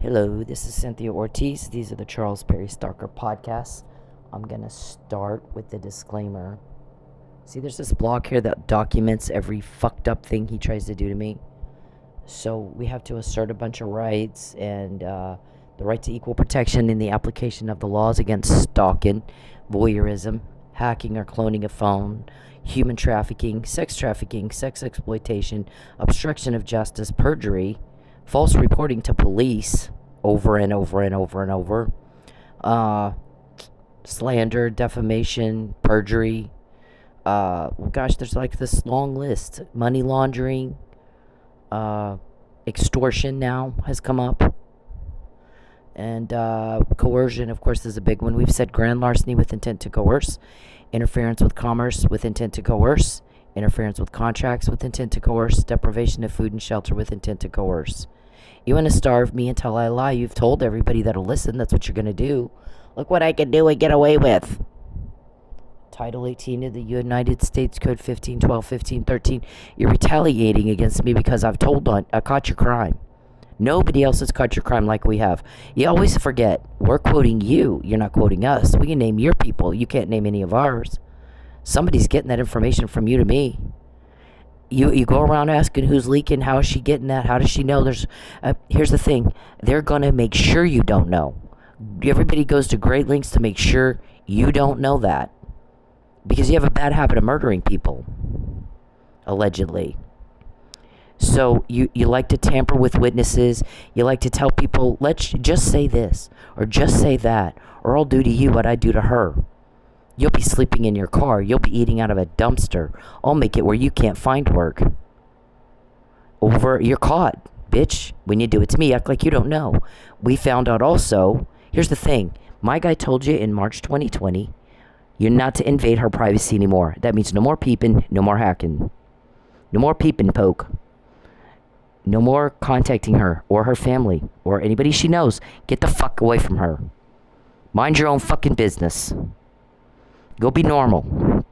Hello, this is Cynthia Ortiz. These are the Charles Perry Stalker podcasts. I'm going to start with the disclaimer. See, there's this blog here that documents every fucked up thing he tries to do to me. So we have to assert a bunch of rights and the right to equal protection in the application of the laws against stalking, voyeurism, hacking or cloning a phone, human trafficking, sex exploitation, obstruction of justice, perjury, false reporting to police over and over, slander, defamation, perjury. There's like this long list. Money laundering, extortion now has come up. And coercion, of course, is a big one. We've said grand larceny with intent to coerce, interference with commerce with intent to coerce, interference with contracts with intent to coerce, deprivation of food and shelter with intent to coerce. You want to starve me until I lie. You've told everybody that'll listen that's what you're going to do. Look what I can do and get away with. Title 18 of the United States Code 1512, 1513. You're retaliating against me because I caught your crime. Nobody else has caught your crime like we have. You always forget. We're quoting you. You're not quoting us. We can name your people. You can't name any of ours. Somebody's getting that information from you to me. You go around asking who's leaking, how is she getting that, how does she know? Here's the thing. They're going to make sure you don't know. Everybody goes to great lengths to make sure you don't know that. Because you have a bad habit of murdering people. Allegedly. So you like to tamper with witnesses. You like to tell people, let's just say this or just say that, or I'll do to you what I do to her. You'll be sleeping in your car. You'll be eating out of a dumpster. I'll make it where you can't find work. You're caught, bitch. When you do it to me, act like you don't know. We found out also, here's the thing. My guy told you in March 2020, you're not to invade her privacy anymore. That means no more peeping, no more hacking. No more peep and poke. No more contacting her or her family or anybody she knows. Get the fuck away from her. Mind your own fucking business. Go be normal.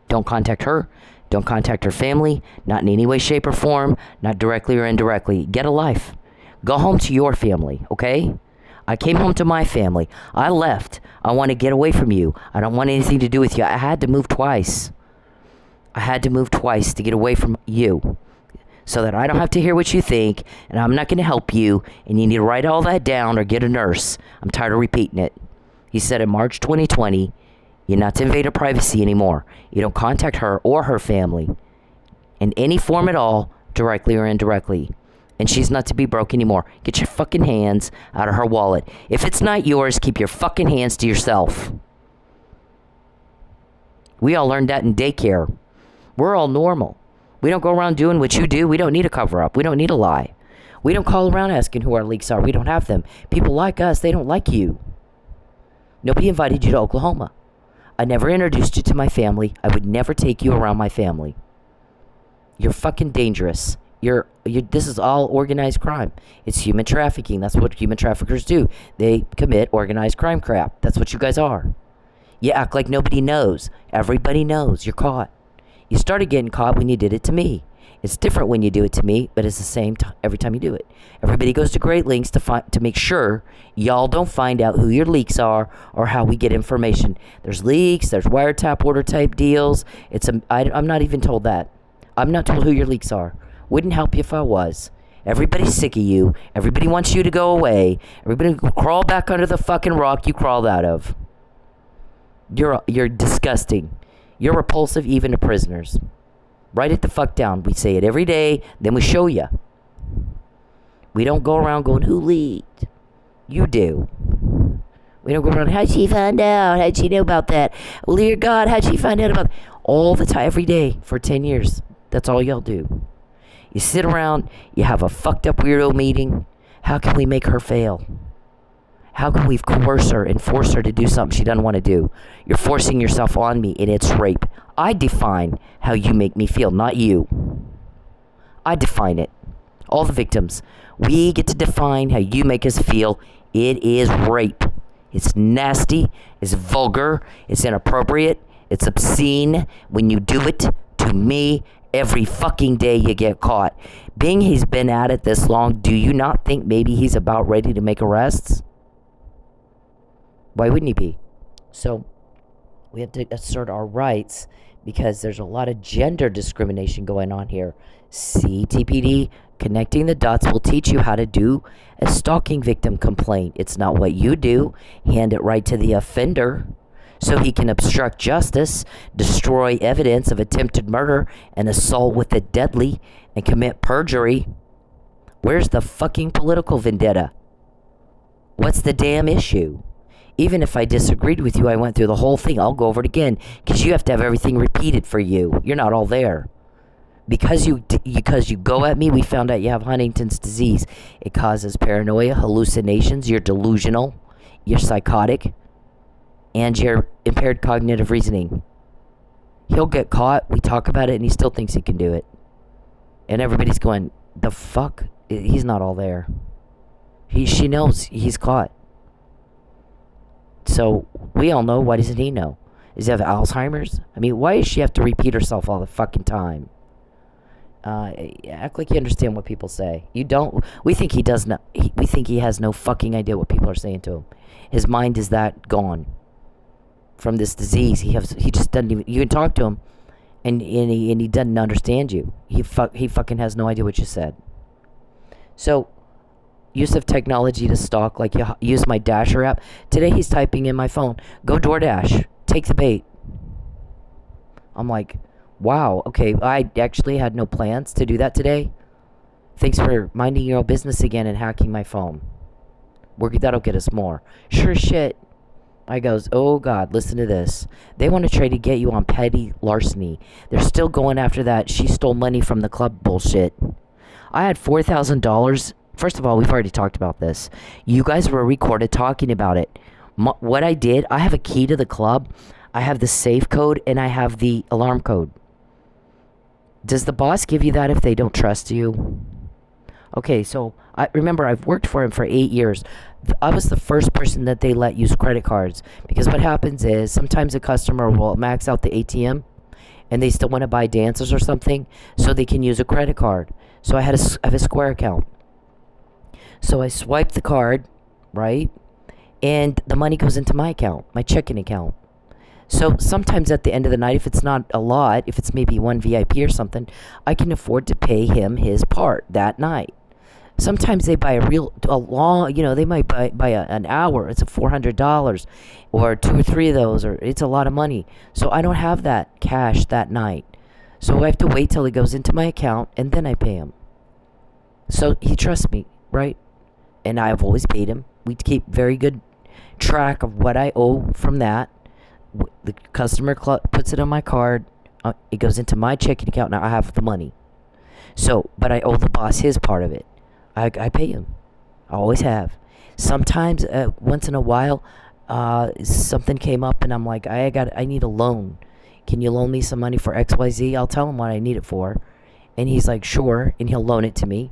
Don't contact her. Don't contact her family. Not in any way, shape, or form. Not directly or indirectly. Get a life. Go home to your family, okay? I came home to my family. I left. I want to get away from you. I don't want anything to do with you. I had to move twice. To get away from you. So that I don't have to hear what you think, and I'm not going to help you, and you need to write all that down or get a nurse. I'm tired of repeating it. He said in March 2020, you're not to invade her privacy anymore. You don't contact her or her family in any form at all, directly or indirectly. And she's not to be broke anymore. Get your fucking hands out of her wallet. If it's not yours, keep your fucking hands to yourself. We all learned that in daycare. We're all normal. We don't go around doing what you do. We don't need a cover-up. We don't need a lie. We don't call around asking who our leaks are. We don't have them. People like us. They don't like you. Nobody invited you to Oklahoma. I never introduced you to my family. I would never take you around my family. You're fucking dangerous. This is all organized crime. It's human trafficking. That's what human traffickers do. They commit organized crime crap. That's what you guys are. You act like nobody knows. Everybody knows. You're caught. You started getting caught when you did it to me. It's different when you do it to me, but it's the same every time you do it. Everybody goes to great lengths to make sure y'all don't find out who your leaks are or how we get information. There's leaks, there's wiretap order type deals. I'm not even told that. I'm not told who your leaks are. Wouldn't help you if I was. Everybody's sick of you. Everybody wants you to go away. Everybody crawl back under the fucking rock you crawled out of. You're disgusting. You're repulsive even to prisoners. Write it the fuck down. We say it every day, then we show you. We don't go around going, who leaked? You do. We don't go around, how'd she find out? How'd she know about that? Well, dear God, how'd she find out about that? All the time, every day, for 10 years. That's all y'all do. You sit around, you have a fucked up weirdo meeting. How can we make her fail? How can we coerce her and force her to do something she doesn't want to do? You're forcing yourself on me, and it's rape. I define how you make me feel, not you. I define it. All the victims. We get to define how you make us feel. It is rape. It's nasty. It's vulgar. It's inappropriate. It's obscene when you do it to me Every fucking day you get caught. Being he's been at it this long, do you not think maybe he's about ready to make arrests? Why wouldn't he be? So we have to assert our rights because there's a lot of gender discrimination going on here. CTPD, connecting the dots, will teach you how to do a stalking victim complaint. It's not what you do. Hand it right to the offender so he can obstruct justice, destroy evidence of attempted murder and assault with a deadly, and commit perjury. Where's the fucking political vendetta? What's the damn issue? Even if I disagreed with you, I went through the whole thing. I'll go over it again because you have to have everything repeated for you. You're not all there. Because you go at me, we found out you have Huntington's disease. It causes paranoia, hallucinations. You're delusional. You're psychotic. And you're impaired cognitive reasoning. He'll get caught. We talk about it, and he still thinks he can do it. And everybody's going, the fuck? He's not all there. She knows he's caught. So we all know. Why doesn't he know? Does he have Alzheimer's? I mean, why does she have to repeat herself all the fucking time? Act like you understand what people say. You don't. We think he does not. We think he has no fucking idea what people are saying to him. His mind is that gone from this disease. He just doesn't even. You can talk to him, and he doesn't understand you. He fucking has no idea what you said. So, use of technology to stalk, like you use my Dasher app. Today he's typing in my phone, "Go DoorDash, take the bait." I'm like, wow, okay, I actually had no plans to do that today. Thanks for minding your own business again and hacking my phone. That'll get us more. Sure shit. I goes, oh God, listen to this. They want to try to get you on petty larceny. They're still going after that she stole money from the club bullshit. I had $4,000. First of all, we've already talked about this. You guys were recorded talking about it. What I did, I have a key to the club. I have the safe code and I have the alarm code. Does the boss give you that if they don't trust you? Okay, so I remember I've worked for him for 8 years. I was the first person that they let use credit cards. Because what happens is sometimes a customer will max out the ATM and they still want to buy dances or something so they can use a credit card. So I have a Square account. So I swipe the card, right? And the money goes into my account, my checking account. So sometimes at the end of the night, if it's not a lot, if it's maybe one VIP or something, I can afford to pay him his part that night. Sometimes they buy they might buy an hour. It's $400 or 2 or 3 of those, or it's a lot of money. So I don't have that cash that night. So I have to wait till it goes into my account and then I pay him. So he trusts me, right? And I've always paid him. We keep very good track of what I owe from that. The customer puts it on my card. It goes into my checking account. Now I have the money. So, but I owe the boss his part of it. I pay him. I always have. Sometimes, once in a while, something came up and I'm like, I need a loan. Can you loan me some money for XYZ? I'll tell him what I need it for. And he's like, sure. And he'll loan it to me.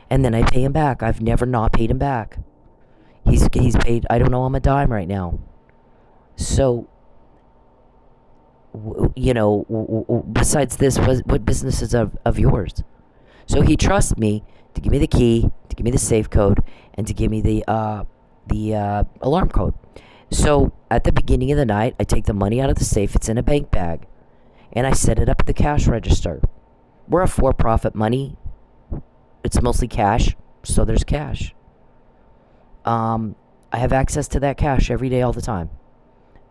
And then I pay him back. I've never not paid him back. He's paid, I don't know, I'm a dime right now. So, besides this, what business is of yours? So he trusts me to give me the key, to give me the safe code, and to give me the alarm code. So at the beginning of the night, I take the money out of the safe. It's in a bank bag, and I set it up at the cash register. We're a for-profit money. It's mostly cash, so there's cash. I have access to that cash every day, all the time.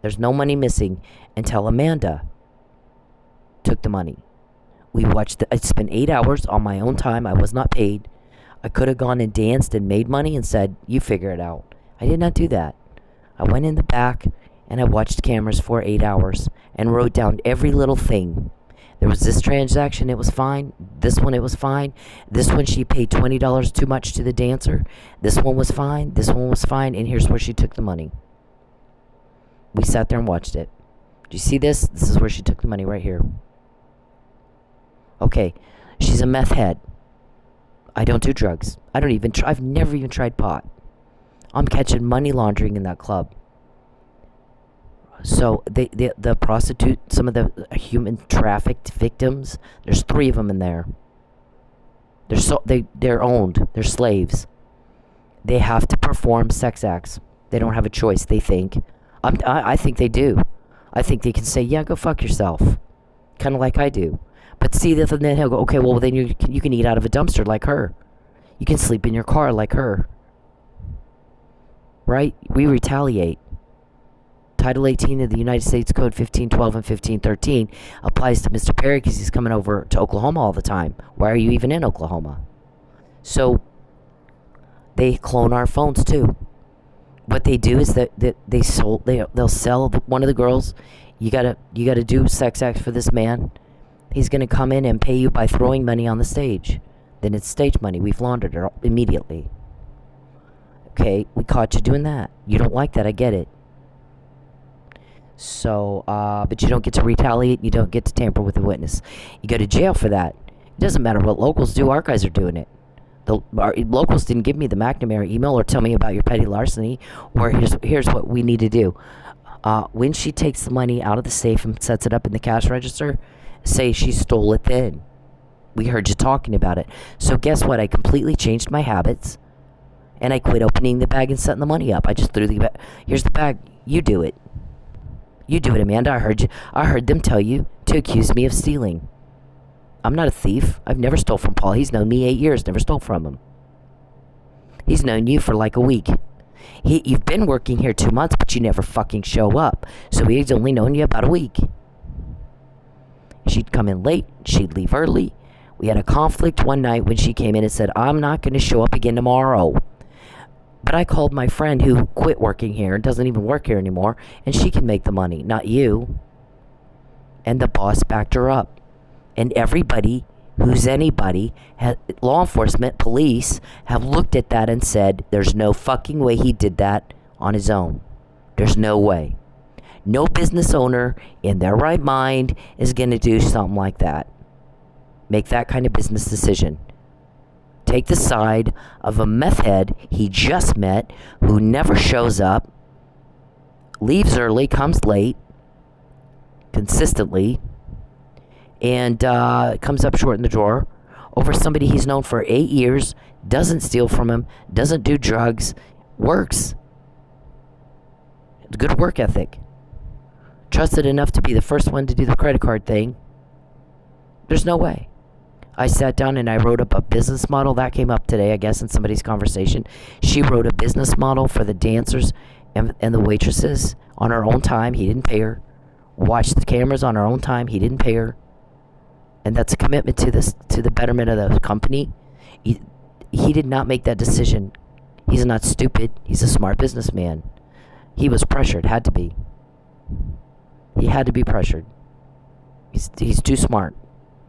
There's no money missing until Amanda took the money. I spent 8 hours on my own time. I was not paid. I could have gone and danced and made money and said, you figure it out. I did not do that. I went in the back and I watched cameras for 8 hours and wrote down every little thing. There was this transaction, it was fine. This one, it was fine. This one, she paid $20 too much to the dancer. This one was fine. This one was fine. And here's where she took the money. We sat there and watched it. Do you see this? This is where she took the money, right here. Okay, she's a meth head. I don't do drugs. I've never even tried pot. I'm catching money laundering in that club. So the prostitute, some of the human trafficked victims, there's 3 of them in there. They're owned. They're slaves. They have to perform sex acts. They don't have a choice. They think. I think they do. I think they can say, yeah, go fuck yourself, kind of like I do. But see, then he'll go, okay, well then you can eat out of a dumpster like her. You can sleep in your car like her. Right? We retaliate. Title 18 of the United States Code 1512 and 1513 applies to Mr. Perry because he's coming over to Oklahoma all the time. Why are you even in Oklahoma? So they clone our phones too. What they do is that they'll sell one of the girls. You gotta do sex acts for this man. He's gonna come in and pay you by throwing money on the stage. Then it's stage money. We've laundered it immediately. Okay, we caught you doing that. You don't like that. I get it. So, but you don't get to retaliate. You don't get to tamper with a witness. You go to jail for that. It doesn't matter what locals do. Our guys are doing it. Our locals didn't give me the McNamara email or tell me about your petty larceny. Or here's what we need to do. When she takes the money out of the safe and sets it up in the cash register, say she stole it then. We heard you talking about it. So guess what? I completely changed my habits. And I quit opening the bag and setting the money up. I just threw the bag. Here's the bag. You do it. You do it, Amanda. I heard you. I heard them tell you to accuse me of stealing. I'm not a thief. I've never stole from Paul. He's known me 8 years. Never stole from him. He's known you for like a week. You've been working here 2 months, but you never fucking show up. So he's only known you about a week. She'd come in late. She'd leave early. We had a conflict one night when she came in and said, I'm not going to show up again tomorrow. But I called my friend who quit working here and doesn't even work here anymore, and she can make the money, not you. And the boss backed her up. And everybody who's anybody, law enforcement, police, have looked at that and said, there's no fucking way he did that on his own. There's no way. No business owner in their right mind is going to do something like that. Make that kind of business decision. Take the side of a meth head he just met who never shows up, leaves early, comes late, consistently, and comes up short in the drawer over somebody he's known for 8 years, doesn't steal from him, doesn't do drugs, works. Good work ethic. Trusted enough to be the first one to do the credit card thing. There's no way. I sat down and I wrote up a business model. That came up today, I guess, in somebody's conversation. She wrote a business model for the dancers and the waitresses on her own time. He didn't pay her. Watched the cameras on her own time. He didn't pay her. And that's a commitment to the betterment of the company. He did not make that decision. He's not stupid. He's a smart businessman. He was pressured. Had to be. He had to be pressured. He's too smart.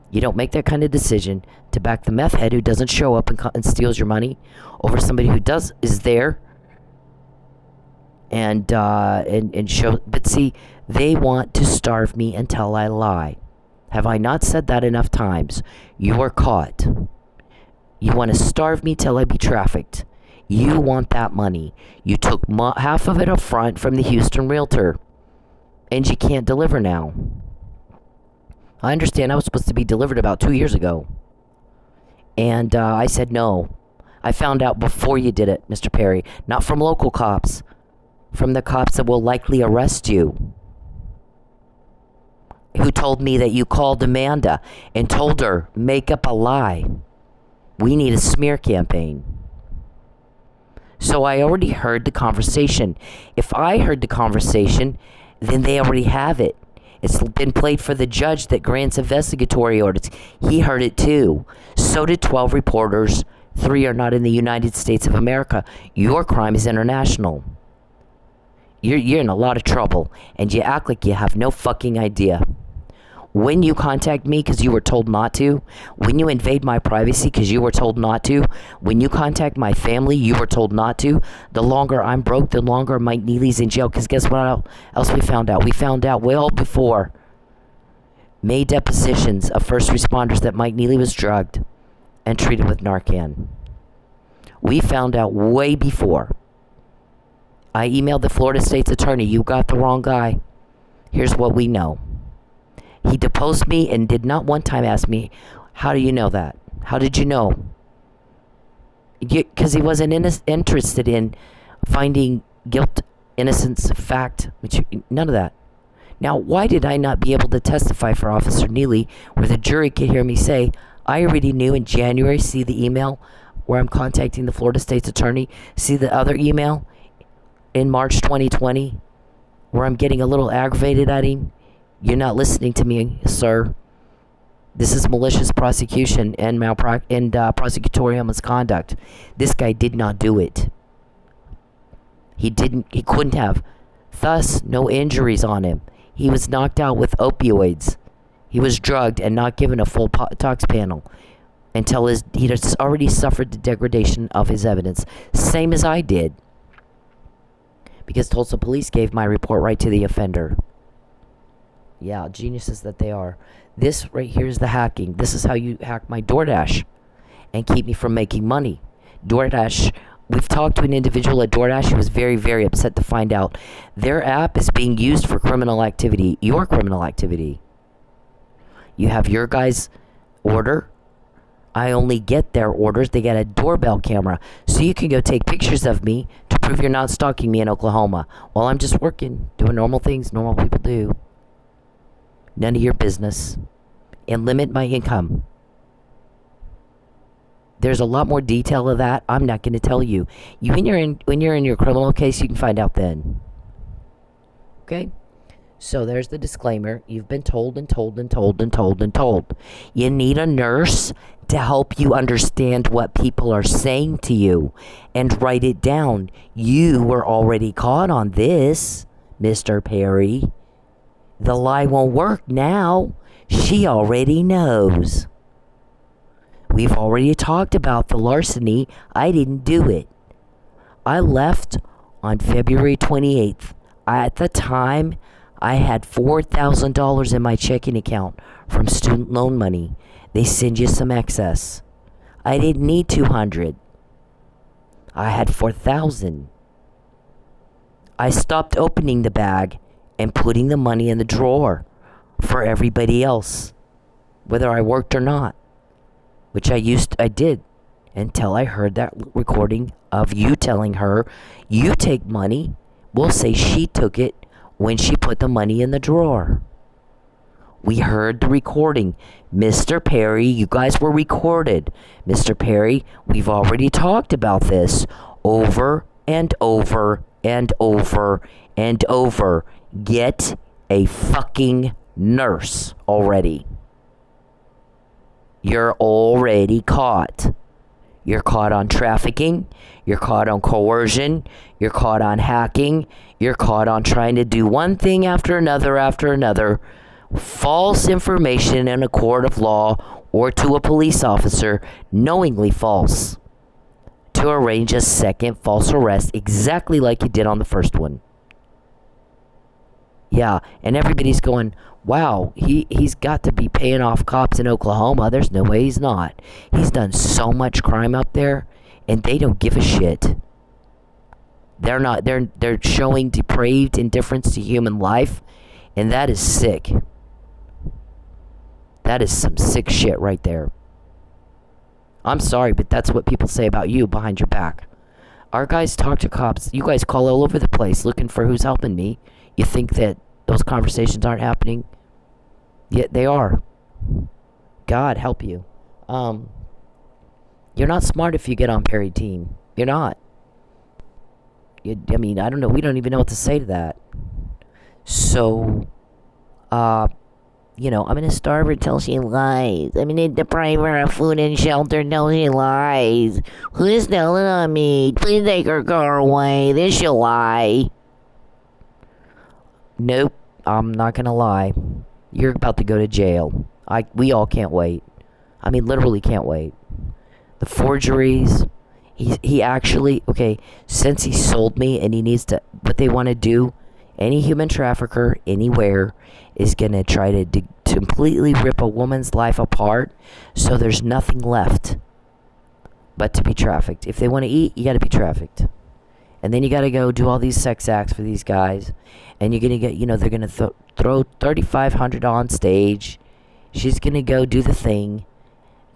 You don't make that kind of decision to back the meth head who doesn't show up and steals your money over somebody who is there and show. But see, they want to starve me until I lie. Have I not said that enough times? You are caught. You want to starve me till I be trafficked. You want that money. You took half of it up front from the Houston realtor, and you can't deliver now. I understand I was supposed to be delivered about 2 years ago. And I said no. I found out before you did it, Mr. Perry. Not from local cops. From the cops that will likely arrest you. Who told me that you called Amanda and told her, make up a lie. We need a smear campaign. So I already heard the conversation. If I heard the conversation, then they already have it. It's been played for the judge that grants investigatory orders. He heard it too. So did 12 reporters. 3 are not in the United States of America. Your crime is international. You're in a lot of trouble, and you act like you have no fucking idea. When you contact me because you were told not to, when you invade my privacy because you were told not to, when you contact my family, you were told not to, the longer I'm broke, the longer Mike Neely's in jail. Because guess what else we found out? We found out well before May depositions of first responders that Mike Neely was drugged and treated with Narcan. We found out way before. I emailed the Florida State's attorney. You got the wrong guy. Here's what we know. He deposed me and did not one time ask me, how do you know that? How did you know? Because he wasn't interested in finding guilt, innocence, fact, none of that. Now, why did I not be able to testify for Officer Neely where the jury could hear me say, I already knew in January, see the email where I'm contacting the Florida State's attorney, see the other email in March 2020 where I'm getting a little aggravated at him? You're not listening to me, sir. This is malicious prosecution and prosecutorial misconduct. This guy did not do it. He couldn't have. Thus, no injuries on him. He was knocked out with opioids. He was drugged and not given a full tox panel until he had already suffered the degradation of his evidence. Same as I did. Because Tulsa police gave my report right to the offender. Yeah, geniuses that they are. This right here is the hacking. This is how you hack my DoorDash and keep me from making money. DoorDash, we've talked to an individual at DoorDash who was very, very upset to find out their app is being used for criminal activity, your criminal activity. You have your guys' order. I only get their orders. They get a doorbell camera. So you can go take pictures of me to prove you're not stalking me in Oklahoma while I'm just working, doing normal things normal people do. None of your business. And limit my income. There's a lot more detail of that. I'm not going to tell you. When you're in your criminal case, you can find out then. Okay? So there's the disclaimer. You've been told and told and told and told and told. You need a nurse to help you understand what people are saying to you and write it down. You were already caught on this, Mr. Perry. The lie won't work now. She already knows. We've already talked about the larceny. I didn't do it. I left on February 28th. At the time, I had $4,000 in my checking account from student loan money. They send you some excess. I didn't need $200. I had $4,000. I stopped opening the bag and putting the money in the drawer for everybody else, whether I worked or not, which I did until I heard that recording of you telling her, you take money. We'll say she took it when she put the money in the drawer. We heard the recording. Mr. Perry, you guys were recorded. Mr. Perry, we've already talked about this over and over and over and over. Get a fucking nurse already. You're already caught. You're caught on trafficking. You're caught on coercion. You're caught on hacking. You're caught on trying to do one thing after another. False information in a court of law or to a police officer, knowingly false, to arrange a second false arrest exactly like you did on the first one. Yeah, and everybody's going, wow, he's got to be paying off cops in Oklahoma. There's no way he's not. He's done so much crime up there, and they don't give a shit. They're showing depraved indifference to human life, and that is sick. That is some sick shit right there. I'm sorry, but that's what people say about you behind your back. Our guys talk to cops. You guys call all over the place looking for who's helping me. You think that those conversations aren't happening? Yet they are. God help you. You're not smart if you get on Perry team. You're not. I don't know. We don't even know what to say to that. So, I'm going to starve her until she lies. I'm going to deprive her of food and shelter until she lies. Who's stealing on me? Please take her car away. Then she'll lie. Nope, I'm not going to lie. You're about to go to jail. We all can't wait. Literally can't wait. The forgeries. He actually, since he sold me and he needs to, what they want to do, any human trafficker anywhere is going to try to completely rip a woman's life apart so there's nothing left but to be trafficked. If they want to eat, you got to be trafficked. And then you got to go do all these sex acts for these guys. And you're going to get, they're going to throw $3,500 on stage. She's going to go do the thing,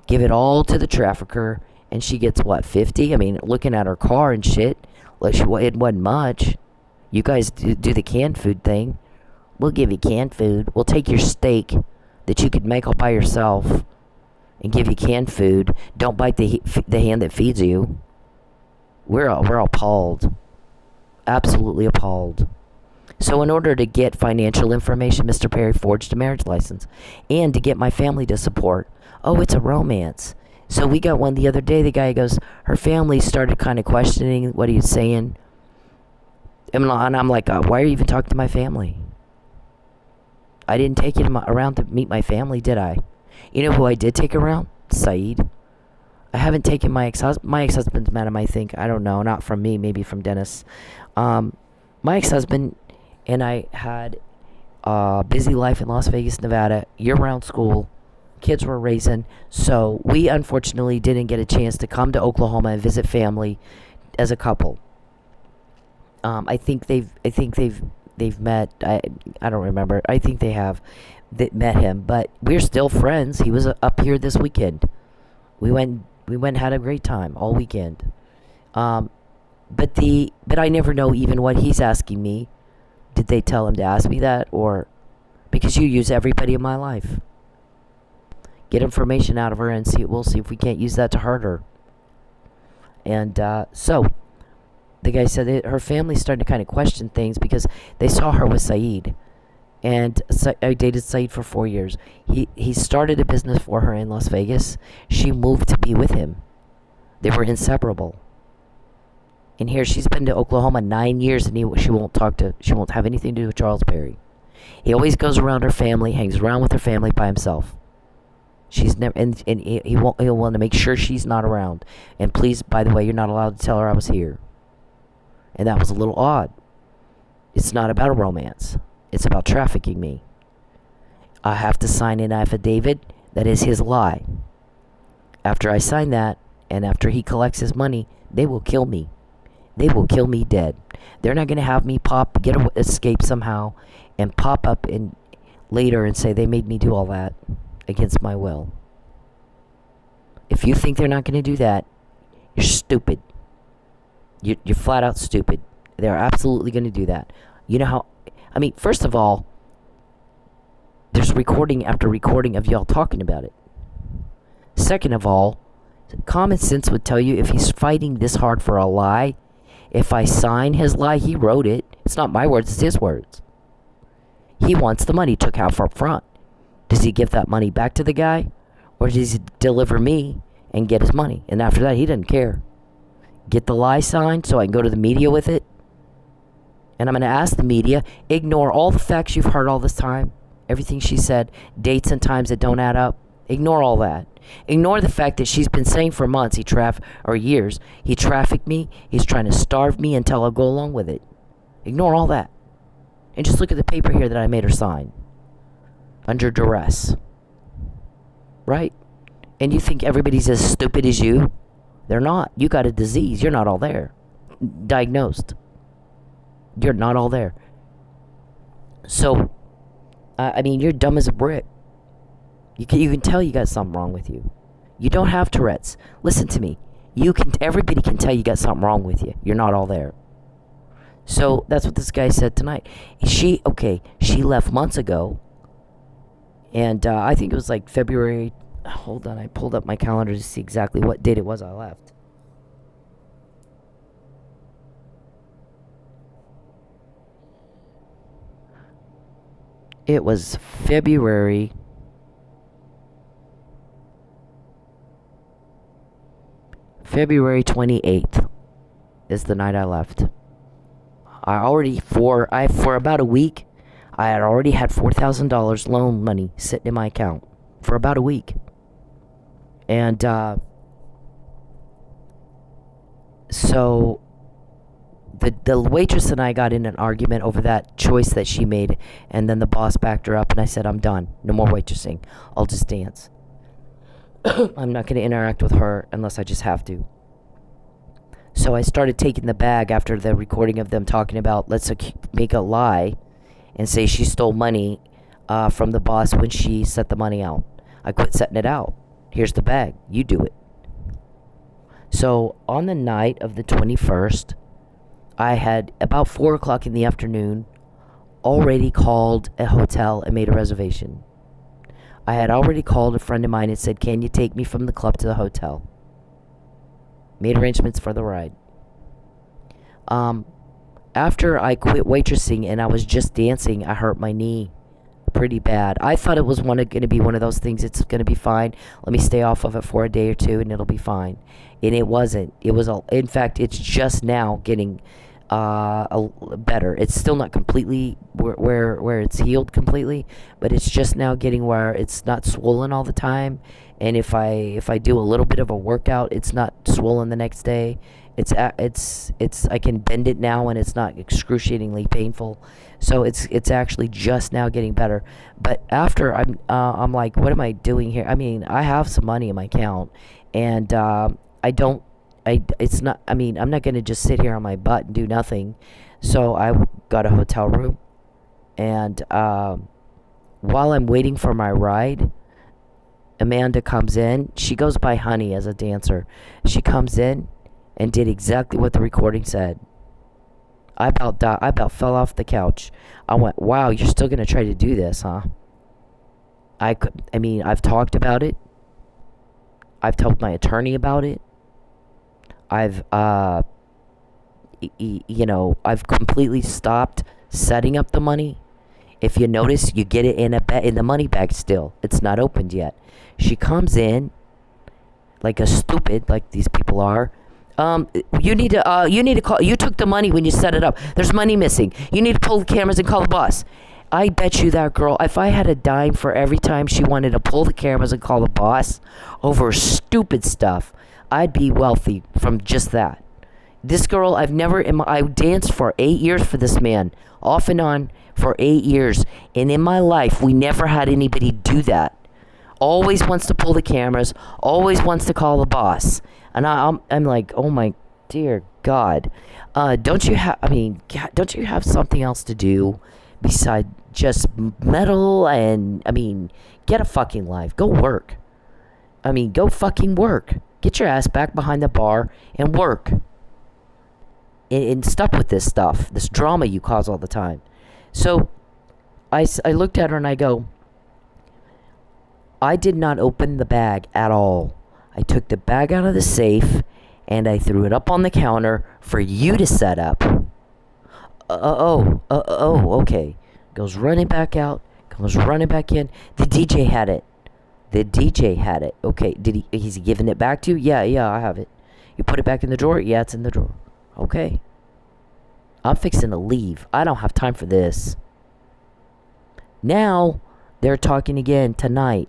give it all to the trafficker, and she gets, what, 50? I mean, looking at her car and shit, like it wasn't much. You guys do the canned food thing. We'll give you canned food. We'll take your steak that you could make all by yourself and give you canned food. Don't bite the hand that feeds you. We're appalled. Absolutely appalled. So in order to get financial information, Mr. Perry forged a marriage license. And to get my family to support. Oh, it's a romance. So we got one the other day. The guy goes, her family started kind of questioning what he was saying. And I'm like, why are you even talking to my family? I didn't take him around to meet my family, did I? You know who I did take around? Saeed. I haven't taken my ex-husband. My ex-husband's met him, I think. I don't know. Not from me. Maybe from Dennis. My ex-husband and I had a busy life in Las Vegas, Nevada. Year-round school. Kids were raising. So we unfortunately didn't get a chance to come to Oklahoma and visit family as a couple. I think they've met. I don't remember. I think they have met him, but we're still friends. He was up here this weekend. We went and had a great time all weekend. But I never know even what he's asking me. Did they tell him to ask me that, or because you use everybody in my life? Get information out of her and we'll see if we can't use that to hurt her. And so the guy said her family started to kind of question things because they saw her with Saeed. And I dated Saeed for 4 years. He started a business for her in Las Vegas. She moved to be with him. They were inseparable. And here she's been to Oklahoma 9 years, and she won't have anything to do with Charles Perry. He always goes around her family, hangs around with her family by himself. She's never, and he'll want to make sure she's not around. And please, by the way, you're not allowed to tell her I was here. And that was a little odd. It's not about a romance. It's about trafficking me. I have to sign an affidavit that is his lie. After I sign that, and after he collects his money, they will kill me. They will kill me dead. They're not going to have me escape somehow, and pop up later and say they made me do all that against my will. If you think they're not going to do that, you're stupid. You're flat out stupid. They're absolutely going to do that. You know how... I mean, first of all, there's recording after recording of y'all talking about it. Second of all, common sense would tell you if he's fighting this hard for a lie, if I sign his lie, he wrote it. It's not my words, it's his words. He wants the money, took half up front. Does he give that money back to the guy? Or does he deliver me and get his money? And after that, he doesn't care. Get the lie signed so I can go to the media with it. And I'm going to ask the media, ignore all the facts you've heard all this time. Everything she said, dates and times that don't add up. Ignore all that. Ignore the fact that she's been saying for months, or years, he trafficked me. He's trying to starve me until I'll go along with it. Ignore all that. And just look at the paper here that I made her sign. Under duress. Right? And you think everybody's as stupid as you? They're not. You got a disease. You're not all there. Diagnosed. You're not all there. So, I mean, you're dumb as a brick. You can tell you got something wrong with you. You don't have Tourette's. Listen to me. Everybody can tell you got something wrong with you. You're not all there. So, that's what this guy said tonight. She left months ago. And I think it was like February. Hold on, I pulled up my calendar to see exactly what date it was I left. It was February 28th is the night I left. For about a week, I had already had $4,000 loan money sitting in my account for about a week. And so the waitress and I got in an argument over that choice that she made, and then the boss backed her up, and I said, I'm done. No more waitressing. I'll just dance. I'm not going to interact with her unless I just have to. So I started taking the bag after the recording of them talking about let's make a lie and say she stole money from the boss when she set the money out. I quit setting it out. Here's the bag. You do it. So on the night of the 21st, I had about 4 o'clock in the afternoon already called a hotel and made a reservation. I had already called a friend of mine and said, can you take me from the club to the hotel? Made arrangements for the ride. After I quit waitressing and I was just dancing, I hurt my knee pretty bad. I thought it was going to be one of those things, it's going to be fine. Let me stay off of it for a day or two and it'll be fine. And it wasn't. It was, in fact, it's just now getting better. It's still not completely where it's healed completely, but it's just now getting where it's not swollen all the time. And if I do a little bit of a workout, it's not swollen the next day. It's I can bend it now and it's not excruciatingly painful. So it's actually just now getting better. But after I'm like, what am I doing here? I mean, I have some money in my account, and it's not, I mean, I'm not going to just sit here on my butt and do nothing. So I got a hotel room, and while I'm waiting for my ride, Amanda comes in. She goes by Honey as a dancer. She comes in and did exactly what the recording said. I about died. I about fell off the couch. I went, wow, you're still going to try to do this, huh? I mean, I've talked about it. I've told my attorney about it. I've completely stopped setting up the money. If you notice, you get it in the money bag still. It's not opened yet. She comes in like a stupid, like these people are. You need to call. You took the money when you set it up. There's money missing. You need to pull the cameras and call the boss. I bet you that girl, if I had a dime for every time she wanted to pull the cameras and call the boss over stupid stuff, I'd be wealthy from just that. This girl, I danced for 8 years for this man, off and on for 8 years. And in my life, we never had anybody do that. Always wants to pull the cameras, always wants to call the boss. And I'm like, oh my dear God. Don't you have something else to do besides just meddle and, get a fucking life. Go work. Go fucking work. Get your ass back behind the bar and work. And stop with this stuff, this drama you cause all the time. So I looked at her and I go, I did not open the bag at all. I took the bag out of the safe and I threw it up on the counter for you to set up. Okay. Goes running back out, comes running back in. The DJ had it. Okay, he's giving it back to you? Yeah, I have it. You put it back in the drawer? Yeah, it's in the drawer. Okay. I'm fixing to leave. I don't have time for this. Now, they're talking again tonight.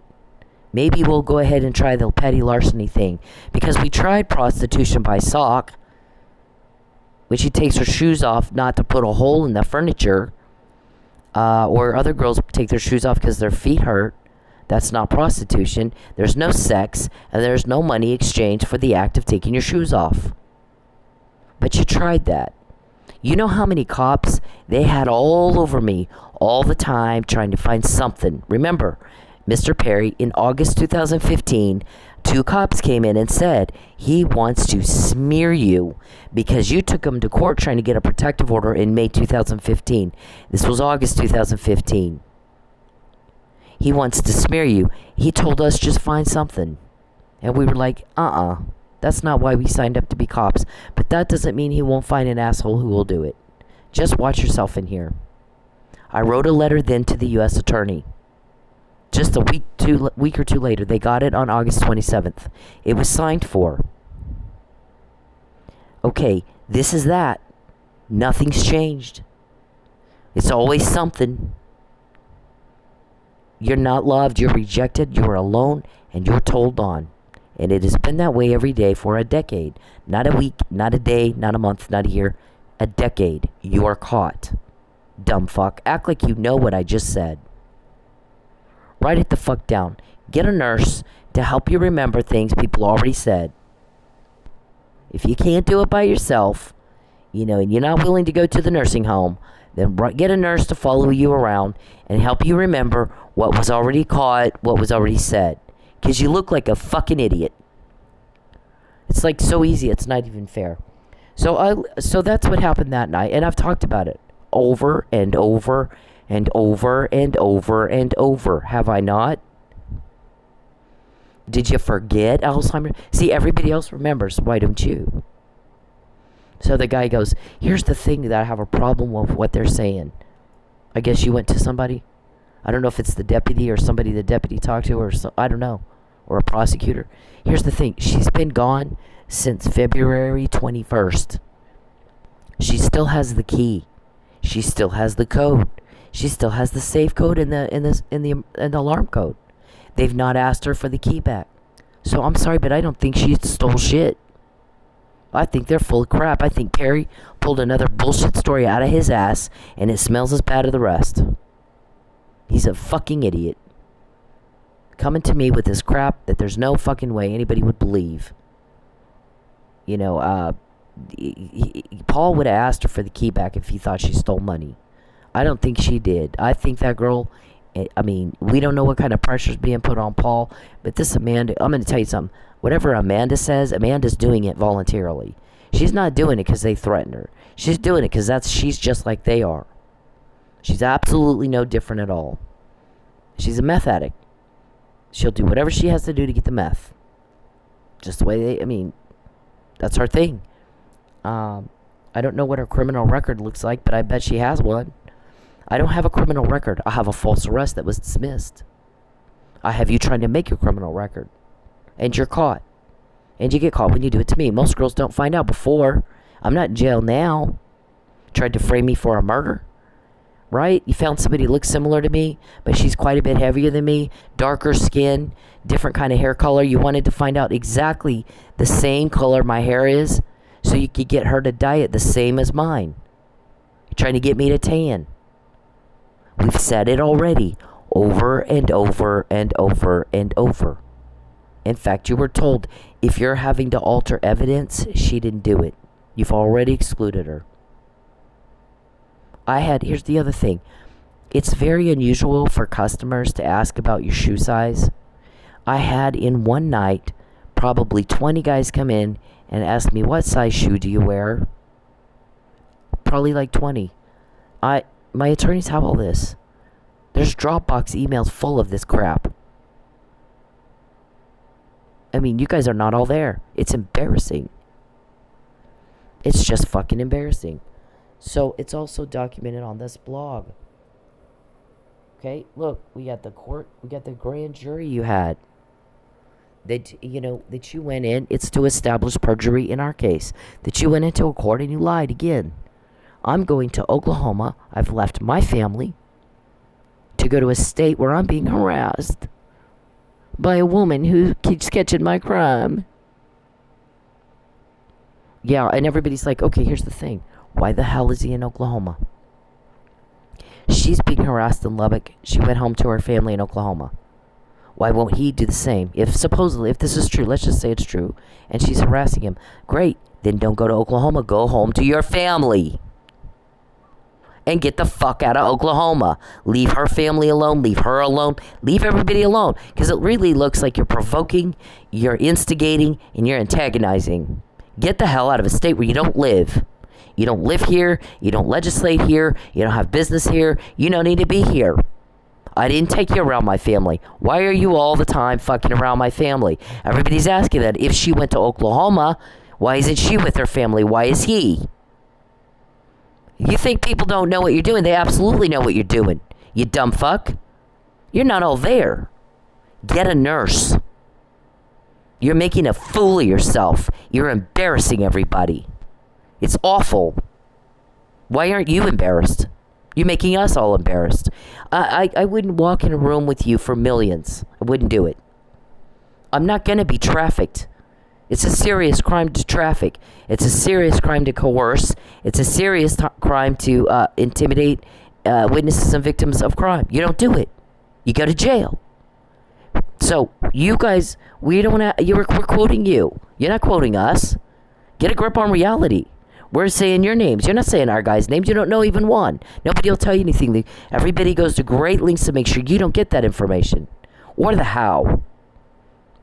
Maybe we'll go ahead and try the petty larceny thing. Because we tried prostitution by sock, when she takes her shoes off not to put a hole in the furniture. Or other girls take their shoes off because their feet hurt. That's not prostitution. There's no sex, and there's no money exchanged for the act of taking your shoes off. But you tried that. You know how many cops they had all over me all the time trying to find something. Remember, Mr. Perry, in August 2015, 2 cops came in and said he wants to smear you because you took him to court trying to get a protective order in May 2015. This was August 2015. He wants to smear you. He told us just find something. And we were like, that's not why we signed up to be cops. But that doesn't mean he won't find an asshole who will do it. Just watch yourself in here. I wrote a letter then to the U.S. Attorney. Just a week or two later, they got it on August 27th. It was signed for. Okay, this is that. Nothing's changed. It's always something. You're not loved, you're rejected, you're alone, and you're told on. And it has been that way every day for a decade. Not a week, not a day, not a month, not a year. A decade. You are caught. Dumb fuck. Act like you know what I just said. Write it the fuck down. Get a nurse to help you remember things people already said. If you can't do it by yourself, and you're not willing to go to the nursing home, then get a nurse to follow you around and help you remember what was already caught, what was already said. Because you look like a fucking idiot. It's like so easy, it's not even fair. So that's what happened that night, and I've talked about it over and over and over and over and over. Have I not? Did you forget Alzheimer's? See, everybody else remembers. Why don't you? So the guy goes, here's the thing that I have a problem with what they're saying. I guess you went to somebody? I don't know if it's the deputy or somebody the deputy talked to, or I don't know, or a prosecutor. Here's the thing. She's been gone since February 21st. She still has the key. She still has the code. She still has the safe code and the alarm code. They've not asked her for the key back. So I'm sorry, but I don't think she stole shit. I think they're full of crap. I think Perry pulled another bullshit story out of his ass, and it smells as bad as the rest. He's a fucking idiot. Coming to me with this crap that there's no fucking way anybody would believe. Paul would have asked her for the key back if he thought she stole money. I don't think she did. I think that girl, we don't know what kind of pressure's being put on Paul, but this Amanda, I'm going to tell you something. Whatever Amanda says, Amanda's doing it voluntarily. She's not doing it because they threaten her. She's doing it because she's just like they are. She's absolutely no different at all. She's a meth addict. She'll do whatever she has to do to get the meth. Just the way that's her thing. I don't know what her criminal record looks like, but I bet she has one. I don't have a criminal record. I have a false arrest that was dismissed. I have you trying to make your criminal record. And you're caught. And you get caught when you do it to me. Most girls don't find out before. I'm not in jail now. Tried to frame me for a murder. Right? You found somebody who looks similar to me, but she's quite a bit heavier than me. Darker skin. Different kind of hair color. You wanted to find out exactly the same color my hair is, so you could get her to dye it the same as mine. You're trying to get me to tan. We've said it already. Over and over and over and over. In fact, you were told if you're having to alter evidence, she didn't do it. You've already excluded her. Here's the other thing. It's very unusual for customers to ask about your shoe size. I had in one night probably 20 guys come in and ask me, what size shoe do you wear? Probably like 20. My attorneys have all this. There's Dropbox emails full of this crap. You guys are not all there. It's embarrassing. It's just fucking embarrassing. So it's also documented on this blog. Okay, look, we got the court, we got the grand jury you had. That you went in, it's to establish perjury in our case. That you went into a court and you lied again. I'm going to Oklahoma. I've left my family to go to a state where I'm being harassed by a woman who keeps catching my crime. Yeah, and everybody's like, okay, here's the thing. Why the hell is he in Oklahoma? She's being harassed in Lubbock. She went home to her family in Oklahoma. Why won't he do the same? If this is true, let's just say it's true, and she's harassing him. Great, then don't go to Oklahoma. Go home to your family. And get the fuck out of Oklahoma. Leave her family alone. Leave her alone. Leave everybody alone. Because it really looks like you're provoking, you're instigating, and you're antagonizing. Get the hell out of a state where you don't live. You don't live here. You don't legislate here. You don't have business here. You don't need to be here. I didn't take you around my family. Why are you all the time fucking around my family? Everybody's asking that. If she went to Oklahoma, why isn't she with her family? Why is he? You think people don't know what you're doing? They absolutely know what you're doing. You dumb fuck. You're not all there. Get a nurse. You're making a fool of yourself. You're embarrassing everybody. It's awful. Why aren't you embarrassed? You're making us all embarrassed. I wouldn't walk in a room with you for millions. I wouldn't do it. I'm not going to be trafficked. It's a serious crime to traffic. It's a serious crime to coerce. It's a serious crime to intimidate witnesses and victims of crime. You don't do it. You go to jail. So, you guys, we're quoting you. You're not quoting us. Get a grip on reality. We're saying your names. You're not saying our guys' names. You don't know even one. Nobody will tell you anything. Everybody goes to great lengths to make sure you don't get that information. Or the how.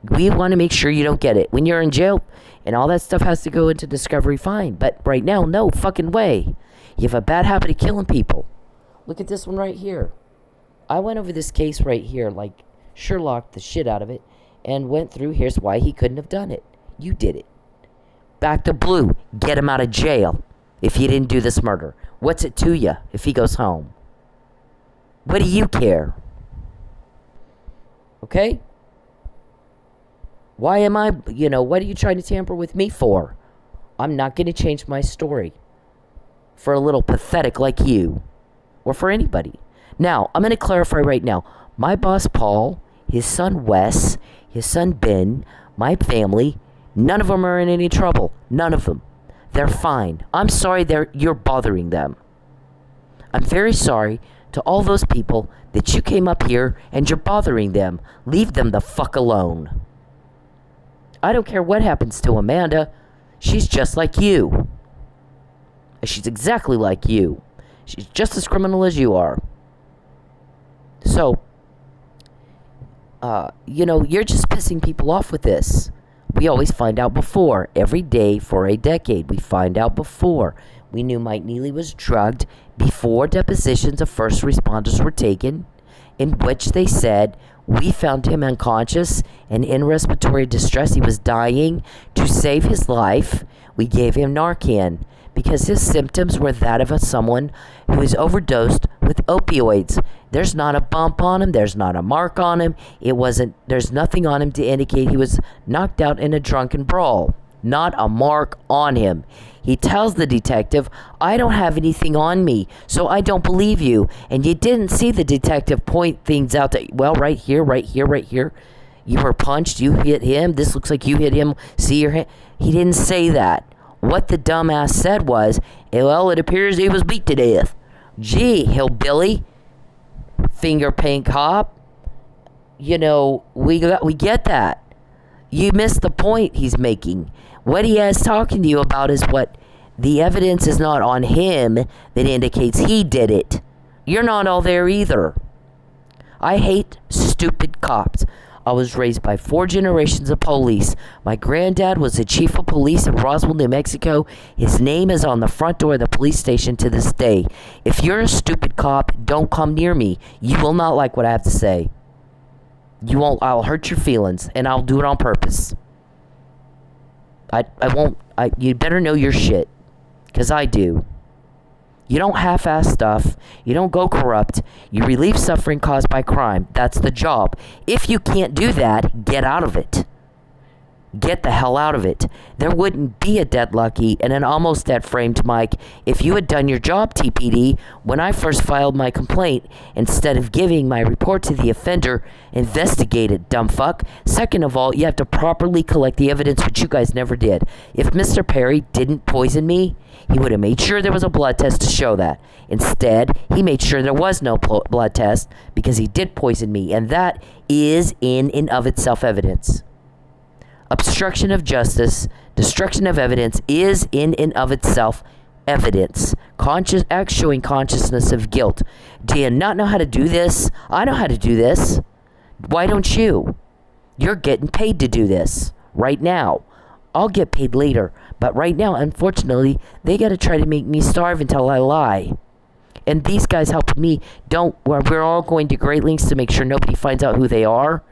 We want to make sure you don't get it. When you're in jail and all that stuff has to go into discovery, fine. But right now, no fucking way. You have a bad habit of killing people. Look at this one right here. I went over this case right here, like Sherlock the shit out of it, and went through, here's why he couldn't have done it. You did it. Back to Blue. Get him out of jail if he didn't do this murder. What's it to you if he goes home? What do you care? Okay? Why am I, what are you trying to tamper with me for? I'm not going to change my story for a little pathetic like you or for anybody. Now, I'm going to clarify right now. My boss, Paul, his son, Wes, his son, Ben, my family, none of them are in any trouble. None of them. They're fine. I'm sorry you're bothering them. I'm very sorry to all those people that you came up here and you're bothering them. Leave them the fuck alone. I don't care what happens to Amanda. She's just like you. She's exactly like you. She's just as criminal as you are. So, you're just pissing people off with this. We always find out before. Every day for a decade, we find out before. We knew Mike Neely was drugged before depositions of first responders were taken, in which they said, we found him unconscious and in respiratory distress. He was dying. To save his life, we gave him Narcan because his symptoms were that of someone who is overdosed with opioids. There's not a bump on him. There's not a mark on him. There's nothing on him to indicate he was knocked out in a drunken brawl. Not a mark on him. He tells the detective, I don't have anything on me, so I don't believe you. And you didn't see the detective point things out that, well, right here, right here, right here. You were punched, you hit him, this looks like you hit him, see your hand. He didn't say that. What the dumbass said was, well, it appears he was beat to death. Gee, hillbilly, finger paint cop, we get that. You missed the point he's making. What he is talking to you about is what the evidence is not on him that indicates he did it. You're not all there either. I hate stupid cops. I was raised by 4 generations of police. My granddad was the chief of police in Roswell, New Mexico. His name is on the front door of the police station to this day. If you're a stupid cop, don't come near me. You will not like what I have to say. I'll hurt your feelings, and I'll do it on purpose. You better know your shit, because I do. You don't half-ass stuff. You don't go corrupt. You relieve suffering caused by crime. That's the job. If you can't do that, get out of it. Get the hell out of it. There wouldn't be a dead Lucky and an almost dead framed Mike if you had done your job, TPD. When I first filed my complaint, instead of giving my report to the offender, investigate it, dumb fuck. Second of all, you have to properly collect the evidence, which you guys never did. If Mr. Perry didn't poison me, he would have made sure there was a blood test to show that. Instead, he made sure there was no blood test because he did poison me, and that is in and of itself evidence. Obstruction of justice, destruction of evidence is in and of itself evidence. Act showing consciousness of guilt. Do you not know how to do this? I know how to do this. Why don't you? You're getting paid to do this right now. I'll get paid later, but right now, unfortunately, they got to try to make me starve until I lie. And these guys helping me we're all going to great lengths to make sure nobody finds out who they are.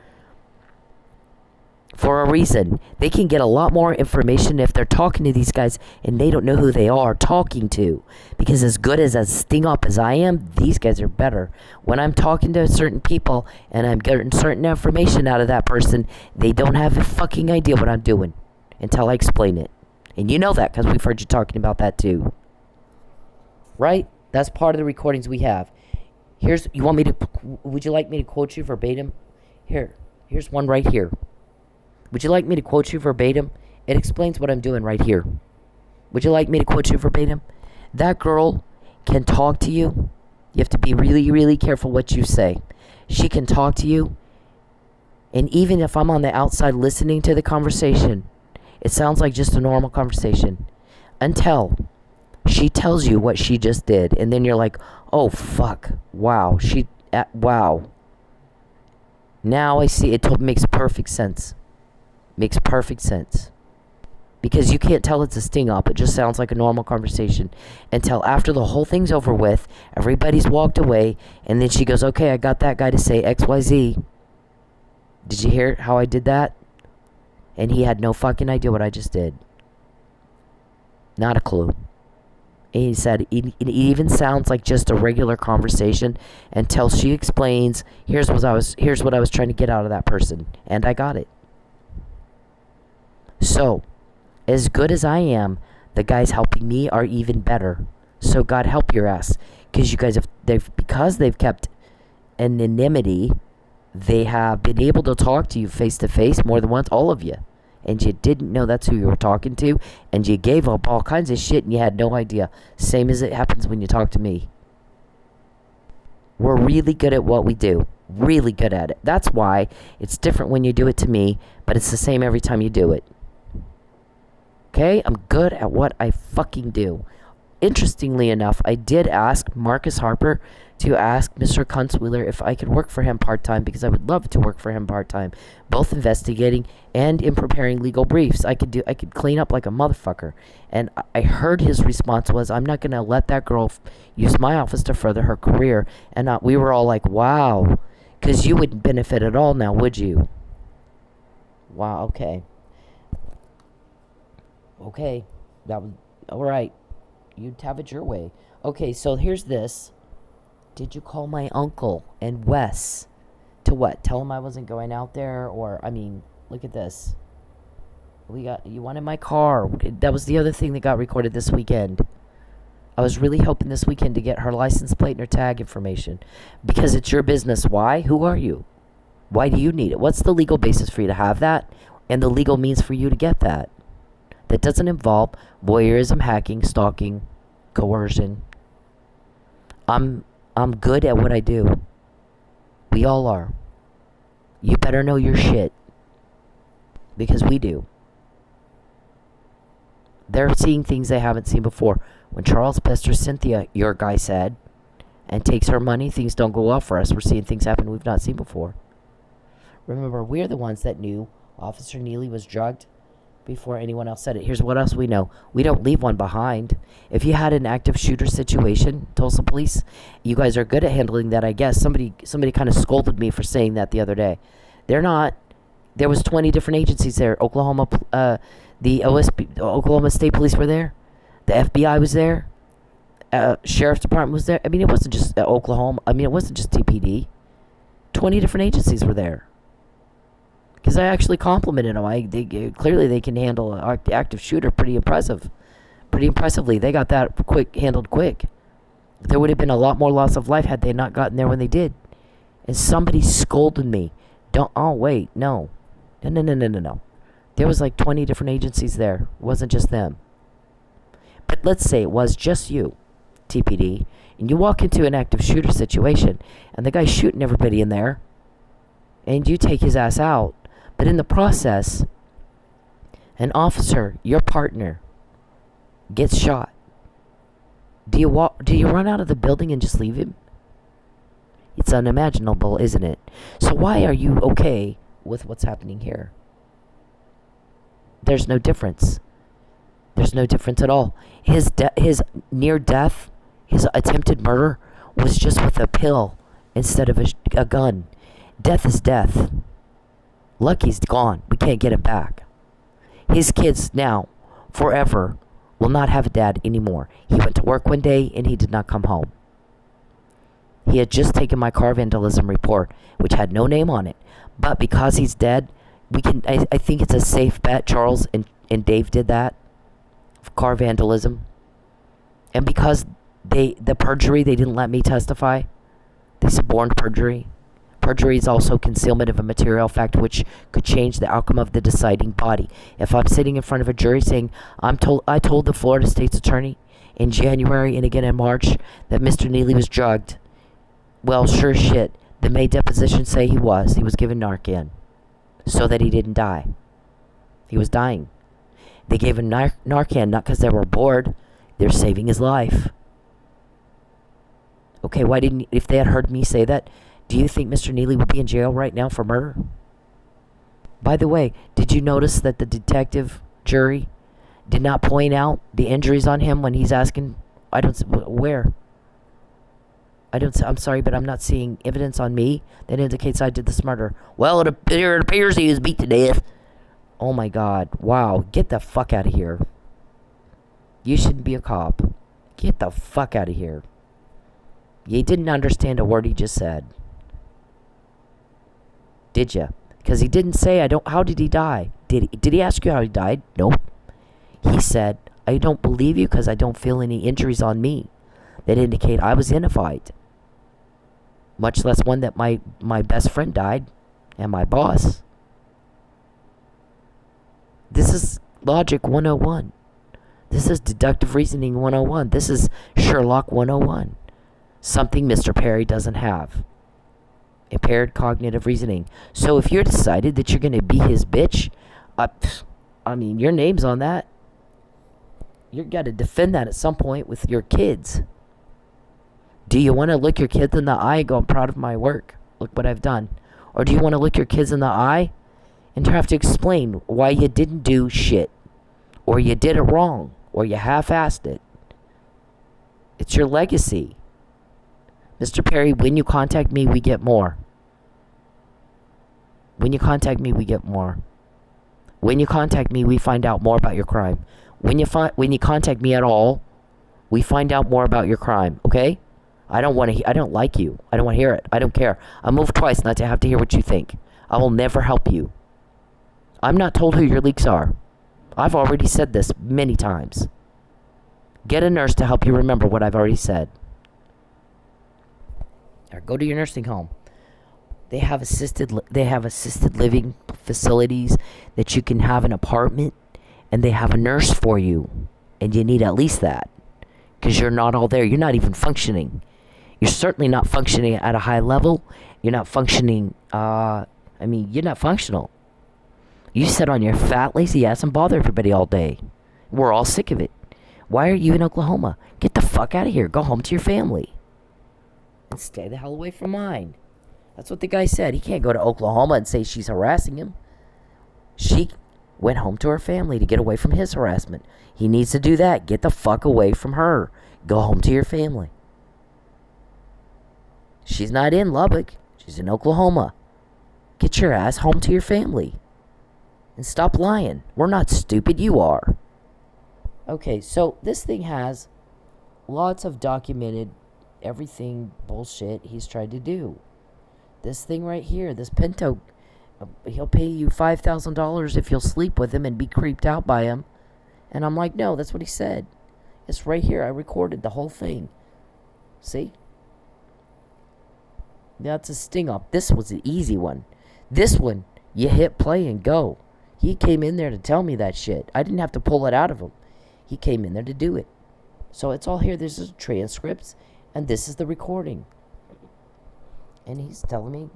For a reason. They can get a lot more information if they're talking to these guys and they don't know who they are talking to. Because as good as sting up as I am, these guys are better. When I'm talking to certain people and I'm getting certain information out of that person, they don't have a fucking idea what I'm doing until I explain it. And you know that because we've heard you talking about that too. Right? That's part of the recordings we have. Would you like me to quote you verbatim? Here's one right here. Would you like me to quote you verbatim? It explains what I'm doing right here. Would you like me to quote you verbatim? That girl can talk to you. You have to be really, really careful what you say. She can talk to you. And even if I'm on the outside listening to the conversation, It sounds like just a normal conversation until she tells you what she just did, and then you're like, oh fuck, wow, wow. Now I see, makes perfect sense. Makes perfect sense. Because you can't tell it's a sting up. It just sounds like a normal conversation until after the whole thing's over with, everybody's walked away, and then she goes, okay, I got that guy to say XYZ. Did you hear how I did that? And he had no fucking idea what I just did. Not a clue. And he said, it even sounds like just a regular conversation until she explains, here's what I was trying to get out of that person. And I got it. So, as good as I am, the guys helping me are even better. So God help your ass. Because you guys because they've kept anonymity, they have been able to talk to you face to face more than once, all of you. And you didn't know that's who you were talking to. And you gave up all kinds of shit and you had no idea. Same as it happens when you talk to me. We're really good at what we do. Really good at it. That's why it's different when you do it to me, but it's the same every time you do it. Okay? I'm good at what I fucking do. Interestingly enough, I did ask Marcus Harper to ask Mr. Kunzweiler if I could work for him part-time, because I would love to work for him part-time, both investigating and in preparing legal briefs. I could clean up like a motherfucker. And I heard his response was, I'm not going to let that girl use my office to further her career. And we were all like, wow, because you wouldn't benefit at all now, would you? Wow, okay. Okay, that was, all right. You'd have it your way. Okay, so here's this. Did you call my uncle and Wes to what? Tell him I wasn't going out there? Or, I mean, look at this. You wanted my car. That was the other thing that got recorded this weekend. I was really hoping this weekend to get her license plate and her tag information. Because it's your business. Why? Who are you? Why do you need it? What's the legal basis for you to have that? And the legal means for you to get that? That doesn't involve voyeurism, hacking, stalking, coercion. I'm good at what I do. We all are. You better know your shit. Because we do. They're seeing things they haven't seen before. When Charles pesters Cynthia, your guy said, and takes her money, things don't go well for us. We're seeing things happen we've not seen before. Remember, we're the ones that knew Officer Neely was drugged before anyone else said it. Here's what else we know. We don't leave one behind. If you had an active shooter situation, Tulsa police, you guys are good at handling that, I guess. Somebody kind of scolded me for saying that the other day. They're not. There was 20 different agencies there. Oklahoma, the OSP, Oklahoma State Police were there. The FBI was there. Sheriff's Department was there. I mean, it wasn't just Oklahoma. I mean, it wasn't just TPD. 20 different agencies were there. Because I actually complimented them. Clearly they can handle an active shooter pretty impressively. They got that handled quick. There would have been a lot more loss of life had they not gotten there when they did. And somebody scolded me. No. There was like 20 different agencies there. It wasn't just them. But let's say it was just you, TPD, and you walk into an active shooter situation, and the guy's shooting everybody in there, and you take his ass out. But in the process, an officer, your partner, gets shot. Do you run out of the building and just leave him? It's unimaginable, isn't it? So why are you okay with what's happening here? There's no difference. There's no difference at all. His near death, his attempted murder, was just with a pill instead of a gun. Death is death. Lucky's gone. We can't get him back. His kids now, forever, will not have a dad anymore. He went to work one day and he did not come home. He had just taken my car vandalism report, which had no name on it. But because he's dead, I think it's a safe bet. Charles and Dave did that. Car vandalism. And because the perjury, they didn't let me testify. They suborned perjury. Perjury is also concealment of a material fact which could change the outcome of the deciding body. If I'm sitting in front of a jury saying, I told the Florida State's attorney in January and again in March that Mr. Neely was drugged. Well, sure shit. The May depositions say he was. He was given Narcan so that he didn't die. He was dying. They gave him Narcan not because they were bored. They're saving his life. Okay, why didn't... If they had heard me say that, do you think Mr. Neely would be in jail right now for murder? By the way, did you notice that the detective jury did not point out the injuries on him when he's asking... Where? I'm sorry, but I'm not seeing evidence on me that indicates I did this murder. Well, it appears he was beat to death. Oh my God. Wow. Get the fuck out of here. You shouldn't be a cop. Get the fuck out of here. You didn't understand a word he just said. Did you? Because he didn't say, how did he die? Did he ask you how he died? Nope. He said, I don't believe you because I don't feel any injuries on me that indicate I was in a fight. Much less one that my best friend died and my boss. This is logic 101. This is deductive reasoning 101. This is Sherlock 101. Something Mr. Perry doesn't have. Impaired cognitive reasoning. So if you're decided that you're going to be his bitch, your name's on that. You've got to defend that at some point with your kids. Do you want to look your kids in the eye and go, I'm proud of my work. Look what I've done. Or do you want to look your kids in the eye and have to explain why you didn't do shit? Or you did it wrong. Or you half-assed it. It's your legacy. Mr. Perry, when you contact me, we get more. When you contact me, we get more. When you contact me, we find out more about your crime. When you contact me at all, we find out more about your crime, okay? I don't like you. I don't want to hear it. I don't care. I moved twice not to have to hear what you think. I will never help you. I'm not told who your leaks are. I've already said this many times. Get a nurse to help you remember what I've already said. Or go to your nursing home. They have assisted living facilities that you can have an apartment, and they have a nurse for you. And you need at least that. Because you're not all there. You're not even functioning. You're certainly not functioning at a high level. You're not functioning, you're not functional. You sit on your fat, lazy ass and bother everybody all day. We're all sick of it. Why are you in Oklahoma? Get the fuck out of here. Go home to your family. And stay the hell away from mine. That's what the guy said. He can't go to Oklahoma and say she's harassing him. She went home to her family to get away from his harassment. He needs to do that. Get the fuck away from her. Go home to your family. She's not in Lubbock. She's in Oklahoma. Get your ass home to your family. And stop lying. We're not stupid. You are. Okay, so this thing has lots of documented everything bullshit he's tried to do. This thing right here, this Pinto, he'll pay you $5,000 if you'll sleep with him and be creeped out by him. And I'm like, no, that's what he said. It's right here. I recorded the whole thing. See? That's a sting up. This was an easy one. This one, you hit play and go. He came in there to tell me that shit. I didn't have to pull it out of him. He came in there to do it. So it's all here. There's transcripts, and this is the recording. And he's telling me.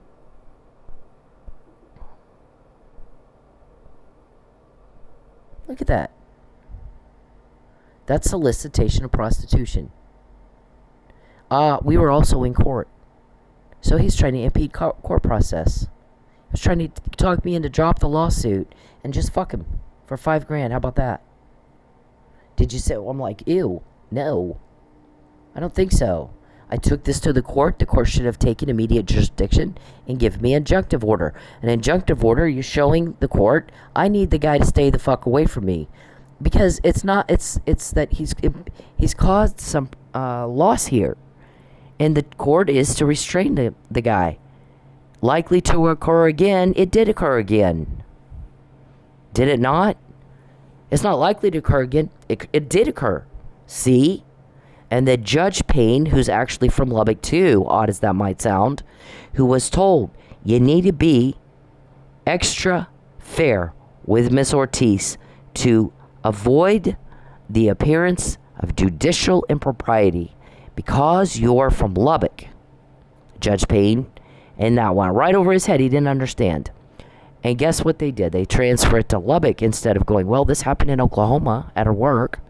Look at that. That's solicitation of prostitution. We were also in court. So he's trying to impede court process. He was trying to talk me into drop the lawsuit and just fuck him for $5,000. How about that? Did you say? Well, I'm like, ew. No. I don't think so. I took this to the court. The court should have taken immediate jurisdiction and given me an injunctive order. An injunctive order, you're showing the court, I need the guy to stay the fuck away from me. Because it's that he's caused some loss here. And the court is to restrain the guy. Likely to occur again. It did occur again. Did it not? It's not likely to occur again. It did occur. See? And the Judge Payne, who's actually from Lubbock too, odd as that might sound, who was told, you need to be extra fair with Miss Ortiz to avoid the appearance of judicial impropriety because you're from Lubbock. Judge Payne, and that went right over his head. He didn't understand. And guess what they did? They transferred it to Lubbock instead of going, well, this happened in Oklahoma at her work.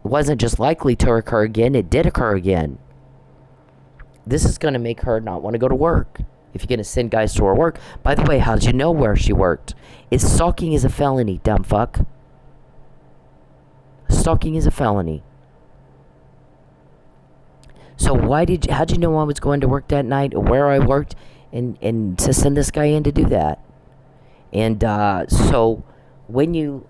It wasn't just likely to occur again, it did occur again. This is going to make her not want to go to work. If you're going to send guys to her work. By the way, how did you know where she worked? Stalking is a felony, dumb fuck. Stalking is a felony. So how'd you know I was going to work that night, or where I worked, and to send this guy in to do that? And so when you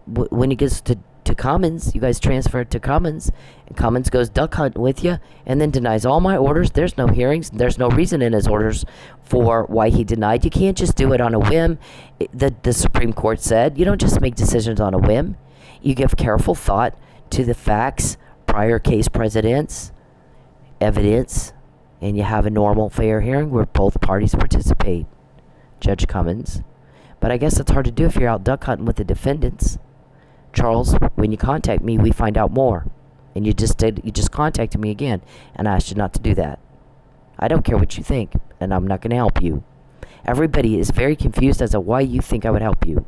when it gets to Commons, you guys transfer it to Commons, and Commons goes duck hunting with you, and then denies all my orders. There's no hearings. There's no reason in his orders for why he denied. You can't just do it on a whim. The Supreme Court said you don't just make decisions on a whim. You give careful thought to the facts, prior case precedents, evidence, and you have a normal, fair hearing where both parties participate. Judge Cummins. But I guess it's hard to do if you're out duck hunting with the defendants. Charles, when you contact me, we find out more. And you just contacted me again, and I asked you not to do that. I don't care what you think, and I'm not going to help you. Everybody is very confused as to why you think I would help you.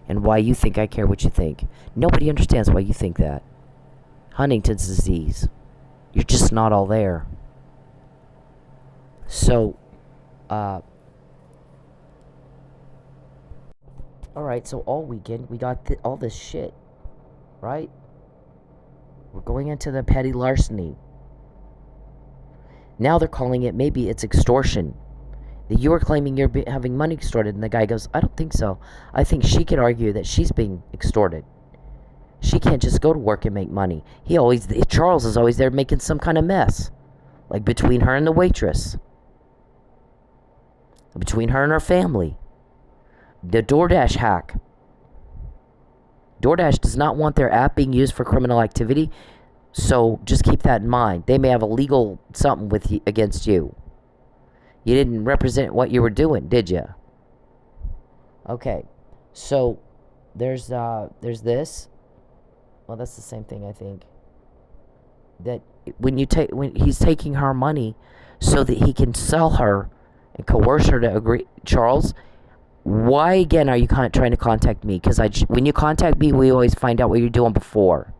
And why you think I care what you think. Nobody understands why you think that. Huntington's disease. You're just not all there. So, alright, so all weekend we got all this shit, right? We're going into the petty larceny. Now they're calling it, maybe it's extortion. That you are claiming you're having money extorted, and the guy goes, I don't think so. I think she could argue that she's being extorted. She can't just go to work and make money. Charles is always there making some kind of mess. Like between her and the waitress. Between her and her family. The DoorDash hack. DoorDash does not want their app being used for criminal activity, so just keep that in mind. They may have a legal something against you. You didn't represent what you were doing, did you? Okay, so there's this. Well, that's the same thing, I think. That when he's taking her money so that he can sell her and coerce her to agree, Charles. Why again are you trying to contact me? Because when you contact me, we always find out what you're doing before.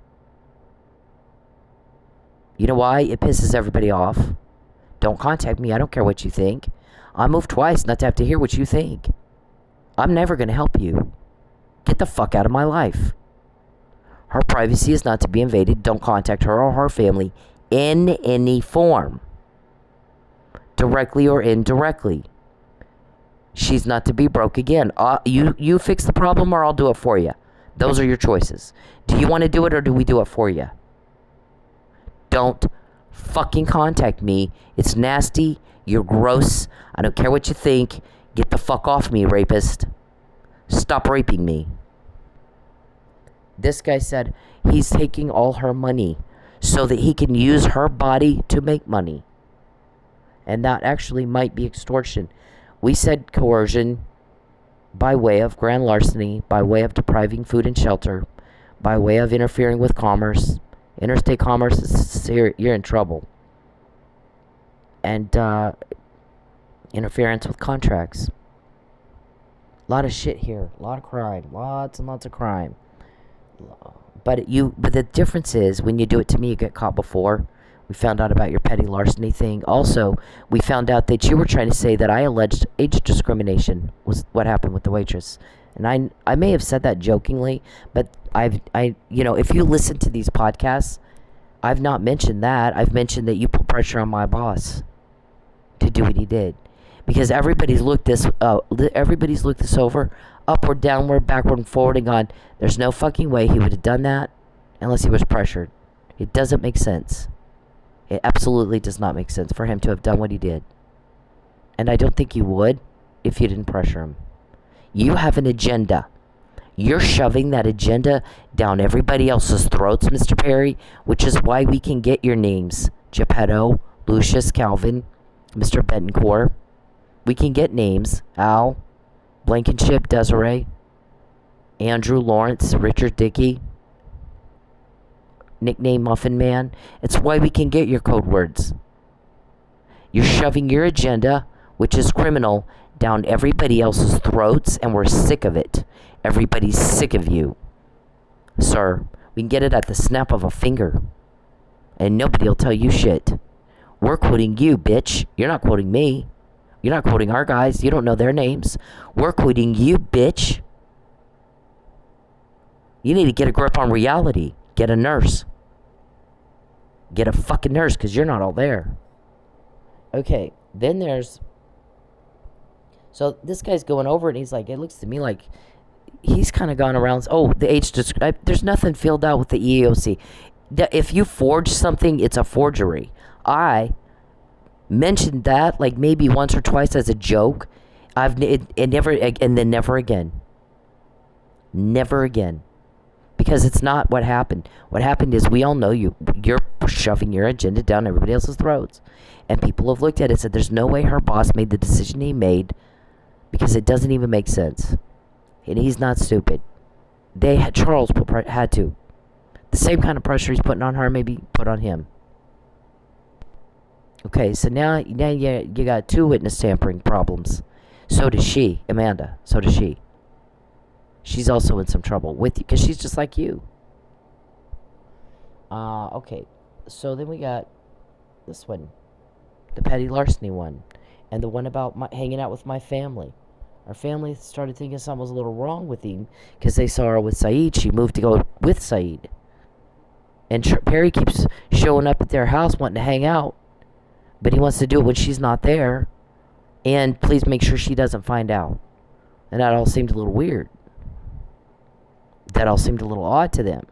You know why? It pisses everybody off. Don't contact me. I don't care what you think. I moved twice not to have to hear what you think. I'm never going to help you. Get the fuck out of my life. Her privacy is not to be invaded. Don't contact her or her family in any form. Directly or indirectly. She's not to be broke again. You fix the problem or I'll do it for you. Those are your choices. Do you want to do it or do we do it for you? Don't fucking contact me. It's nasty. You're gross. I don't care what you think. Get the fuck off me, rapist. Stop raping me. This guy said he's taking all her money so that he can use her body to make money. And that actually might be extortion. We said coercion by way of grand larceny, by way of depriving food and shelter, by way of interfering with commerce. Interstate commerce, you're in trouble. And interference with contracts. A lot of shit here. A lot of crime. Lots and lots of crime. But the difference is, when you do it to me, you get caught before. We found out about your petty larceny thing. Also, we found out that you were trying to say that I alleged age discrimination was what happened with the waitress. And I may have said that jokingly, but if you listen to these podcasts, I've not mentioned that. I've mentioned that you put pressure on my boss to do what he did. Because everybody's looked this over, upward, downward, backward, and forward, and gone, there's no fucking way he would have done that unless he was pressured. It doesn't make sense. It absolutely does not make sense for him to have done what he did. And I don't think you would if you didn't pressure him. You have an agenda. You're shoving that agenda down everybody else's throats, Mr. Perry, which is why we can get your names. Geppetto, Lucius, Calvin, Mr. Betancourt. We can get names. Al, Blankenship, Desiree, Andrew, Lawrence, Richard, Dickey, nickname Muffin Man. It's why we can get your code words. You're shoving your agenda which is criminal, down everybody else's throats, and we're sick of it. Everybody's sick of you. Sir, we can get it at the snap of a finger. And nobody will tell you shit. We're quoting you, bitch. You're not quoting me. You're not quoting our guys. You don't know their names. We're quoting you, bitch. You need to get a grip on reality. Get a nurse. Get a fucking nurse, because you're not all there. Okay, then there's... So this guy's going over it, and he's like, it looks to me like he's kind of gone around. Oh, the age there's nothing filled out with the EEOC. If you forge something, it's a forgery. I mentioned that like maybe once or twice as a joke. Never again. Never again. Because it's not what happened. What happened is we all know you're shoving your agenda down everybody else's throats. And people have looked at it and said there's no way her boss made the decision he made, because it doesn't even make sense. And he's not stupid. Charles had to. The same kind of pressure he's putting on her, maybe put on him. Okay, so now you got 2 witness tampering problems. So does she, Amanda. So does she. She's also in some trouble with you, because she's just like you. Okay, so then we got this one. The petty larceny one. And the one about hanging out with my family. Our family started thinking something was a little wrong with him, because they saw her with Saeed. She moved to go with Saeed. And Perry keeps showing up at their house wanting to hang out. But he wants to do it when she's not there. And please make sure she doesn't find out. And that all seemed a little weird. That all seemed a little odd to them.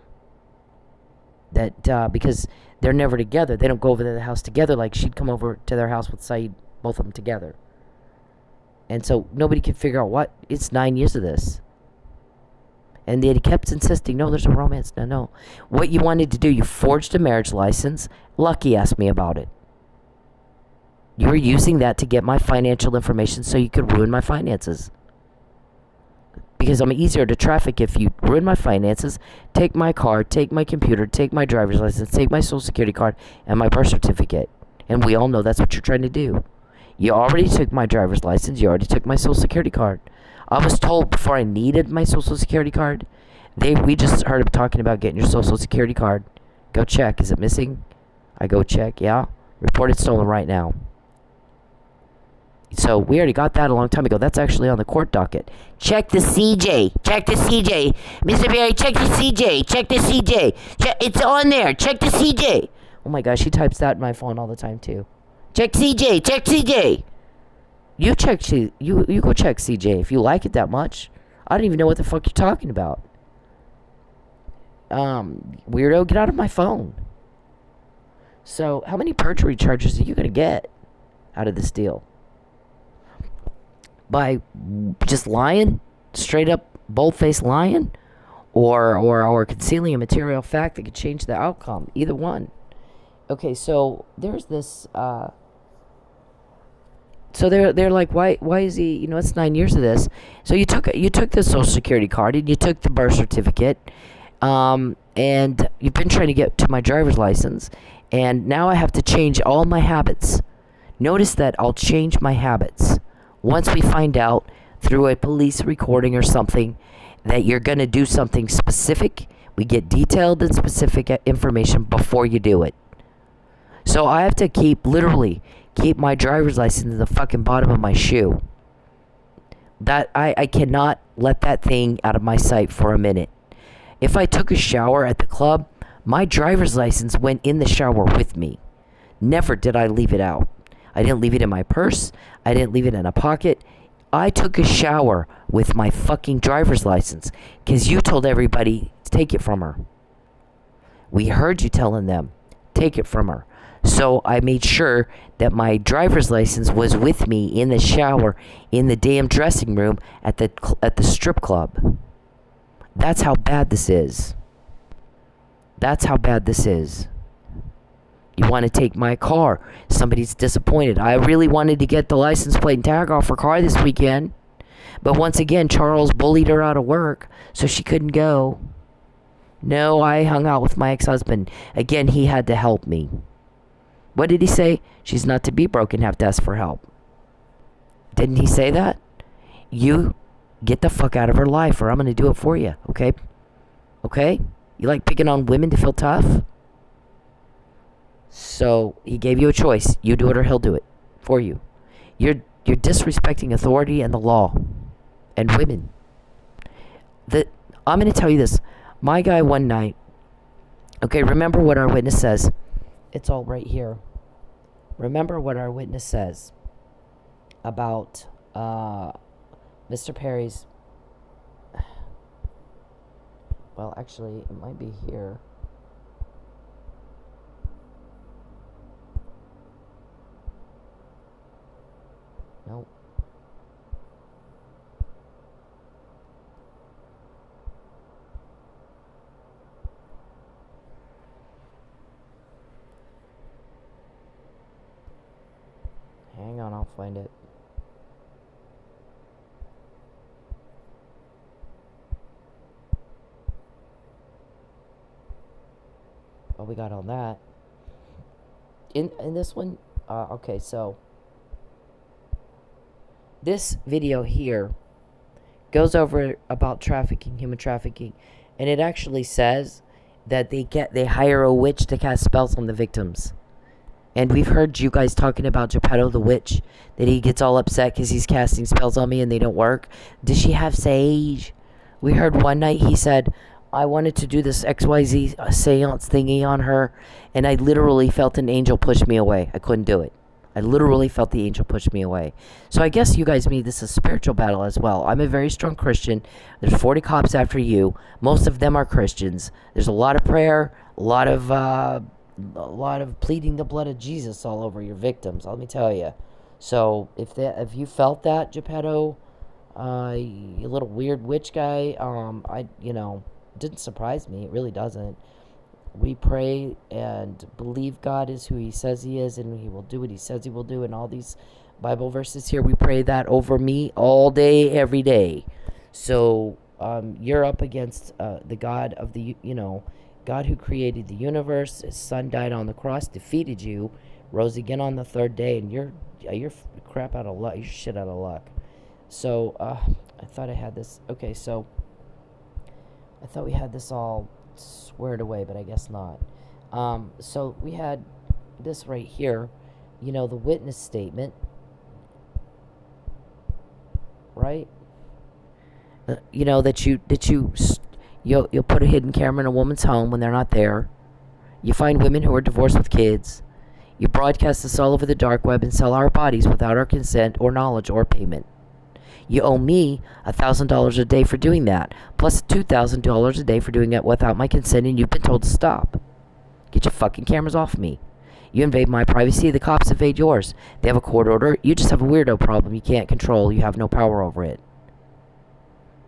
That, because they're never together. They don't go over to the house together like she'd come over to their house with Saeed, both of them together. And so nobody could figure out what. It's 9 years of this. And they kept insisting, no, there's a romance. No. What you wanted to do, you forged a marriage license. Lucky asked me about it. You were using that to get my financial information so you could ruin my finances. Because I'm easier to traffic if you ruin my finances, take my car, take my computer, take my driver's license, take my social security card, and my birth certificate. And we all know that's what you're trying to do. You already took my driver's license. You already took my social security card. I was told before I needed my social security card. We just heard them talking about getting your social security card. Go check. Is it missing? I go check. Yeah. Reported stolen right now. So we already got that a long time ago. That's actually on the court docket. Check the CJ. Check the CJ. Mr. Barry, check the CJ. Check the CJ. It's on there. Check the CJ. Oh my gosh, she types that in my phone all the time too. Check CJ. Check CJ. You check you go check CJ if you like it that much. I don't even know what the fuck you're talking about. Weirdo, get out of my phone. So, how many perjury charges are you gonna get out of this deal? By just lying, straight up bold-faced lying, or concealing a material fact that could change the outcome. Either one. Okay, so there's this. So they're like, why is he? You know, it's 9 years of this. So you took the social security card and you took the birth certificate, and you've been trying to get to my driver's license, and now I have to change all my habits. Notice that I'll change my habits. Once we find out through a police recording or something that you're going to do something specific, we get detailed and specific information before you do it. So I have to literally keep my driver's license in the fucking bottom of my shoe. That I cannot let that thing out of my sight for a minute. If I took a shower at the club, my driver's license went in the shower with me. Never did I leave it out. I didn't leave it in my purse. I didn't leave it in a pocket. I took a shower with my fucking driver's license because you told everybody to take it from her. We heard you telling them, take it from her. So I made sure that my driver's license was with me in the shower, in the damn dressing room at the strip club. That's how bad this is. That's how bad this is. You want to take my car. Somebody's disappointed. I really wanted to get the license plate and tag off her car this weekend. But once again, Charles bullied her out of work, so she couldn't go. No, I hung out with my ex-husband. Again, he had to help me. What did he say? She's not to be broken, have to ask for help. Didn't he say that? You get the fuck out of her life or I'm going to do it for you, okay? Okay? You like picking on women to feel tough? So he gave you a choice. You do it or he'll do it for you. You're disrespecting authority and the law and women. I'm going to tell you this. My guy one night, okay, remember what our witness says. It's all right here. Remember what our witness says about Mr. Perry's. Well, actually, it might be here. Nope. Hang on, I'll find it. Oh, we got all that. In this one, okay, so this video here goes over about trafficking, human trafficking, and it actually says that they hire a witch to cast spells on the victims. And we've heard you guys talking about Geppetto the witch, that he gets all upset because he's casting spells on me and they don't work. Does she have sage? We heard one night he said, I wanted to do this XYZ seance thingy on her, and I literally felt an angel push me away. I couldn't do it. I literally felt the angel push me away. So I guess you guys made this a spiritual battle as well. I'm a very strong Christian. There's 40 cops after you. Most of them are Christians. There's a lot of prayer, a lot of pleading the blood of Jesus all over your victims. Let me tell you. So if you felt that, Geppetto, you little weird witch guy, it didn't surprise me. It really doesn't. We pray and believe God is who he says he is, and he will do what he says he will do. And all these Bible verses here, we pray that over me all day, every day. So you're up against the God of the, God who created the universe. His son died on the cross, defeated you, rose again on the third day, and you're crap out of luck. You're shit out of luck. So I thought I had this. Okay, so I thought we had this all squared away, but I guess not. So we had this right here, the witness statement, right? You'll put a hidden camera in a woman's home when they're not there. You find women who are divorced with kids. You broadcast this all over the dark web and sell our bodies without our consent or knowledge or payment. You owe me $1,000 a day for doing that, plus $2,000 a day for doing it without my consent, and you've been told to stop. Get your fucking cameras off me. You invade my privacy, the cops invade yours. They have a court order. You just have a weirdo problem you can't control. You have no power over it.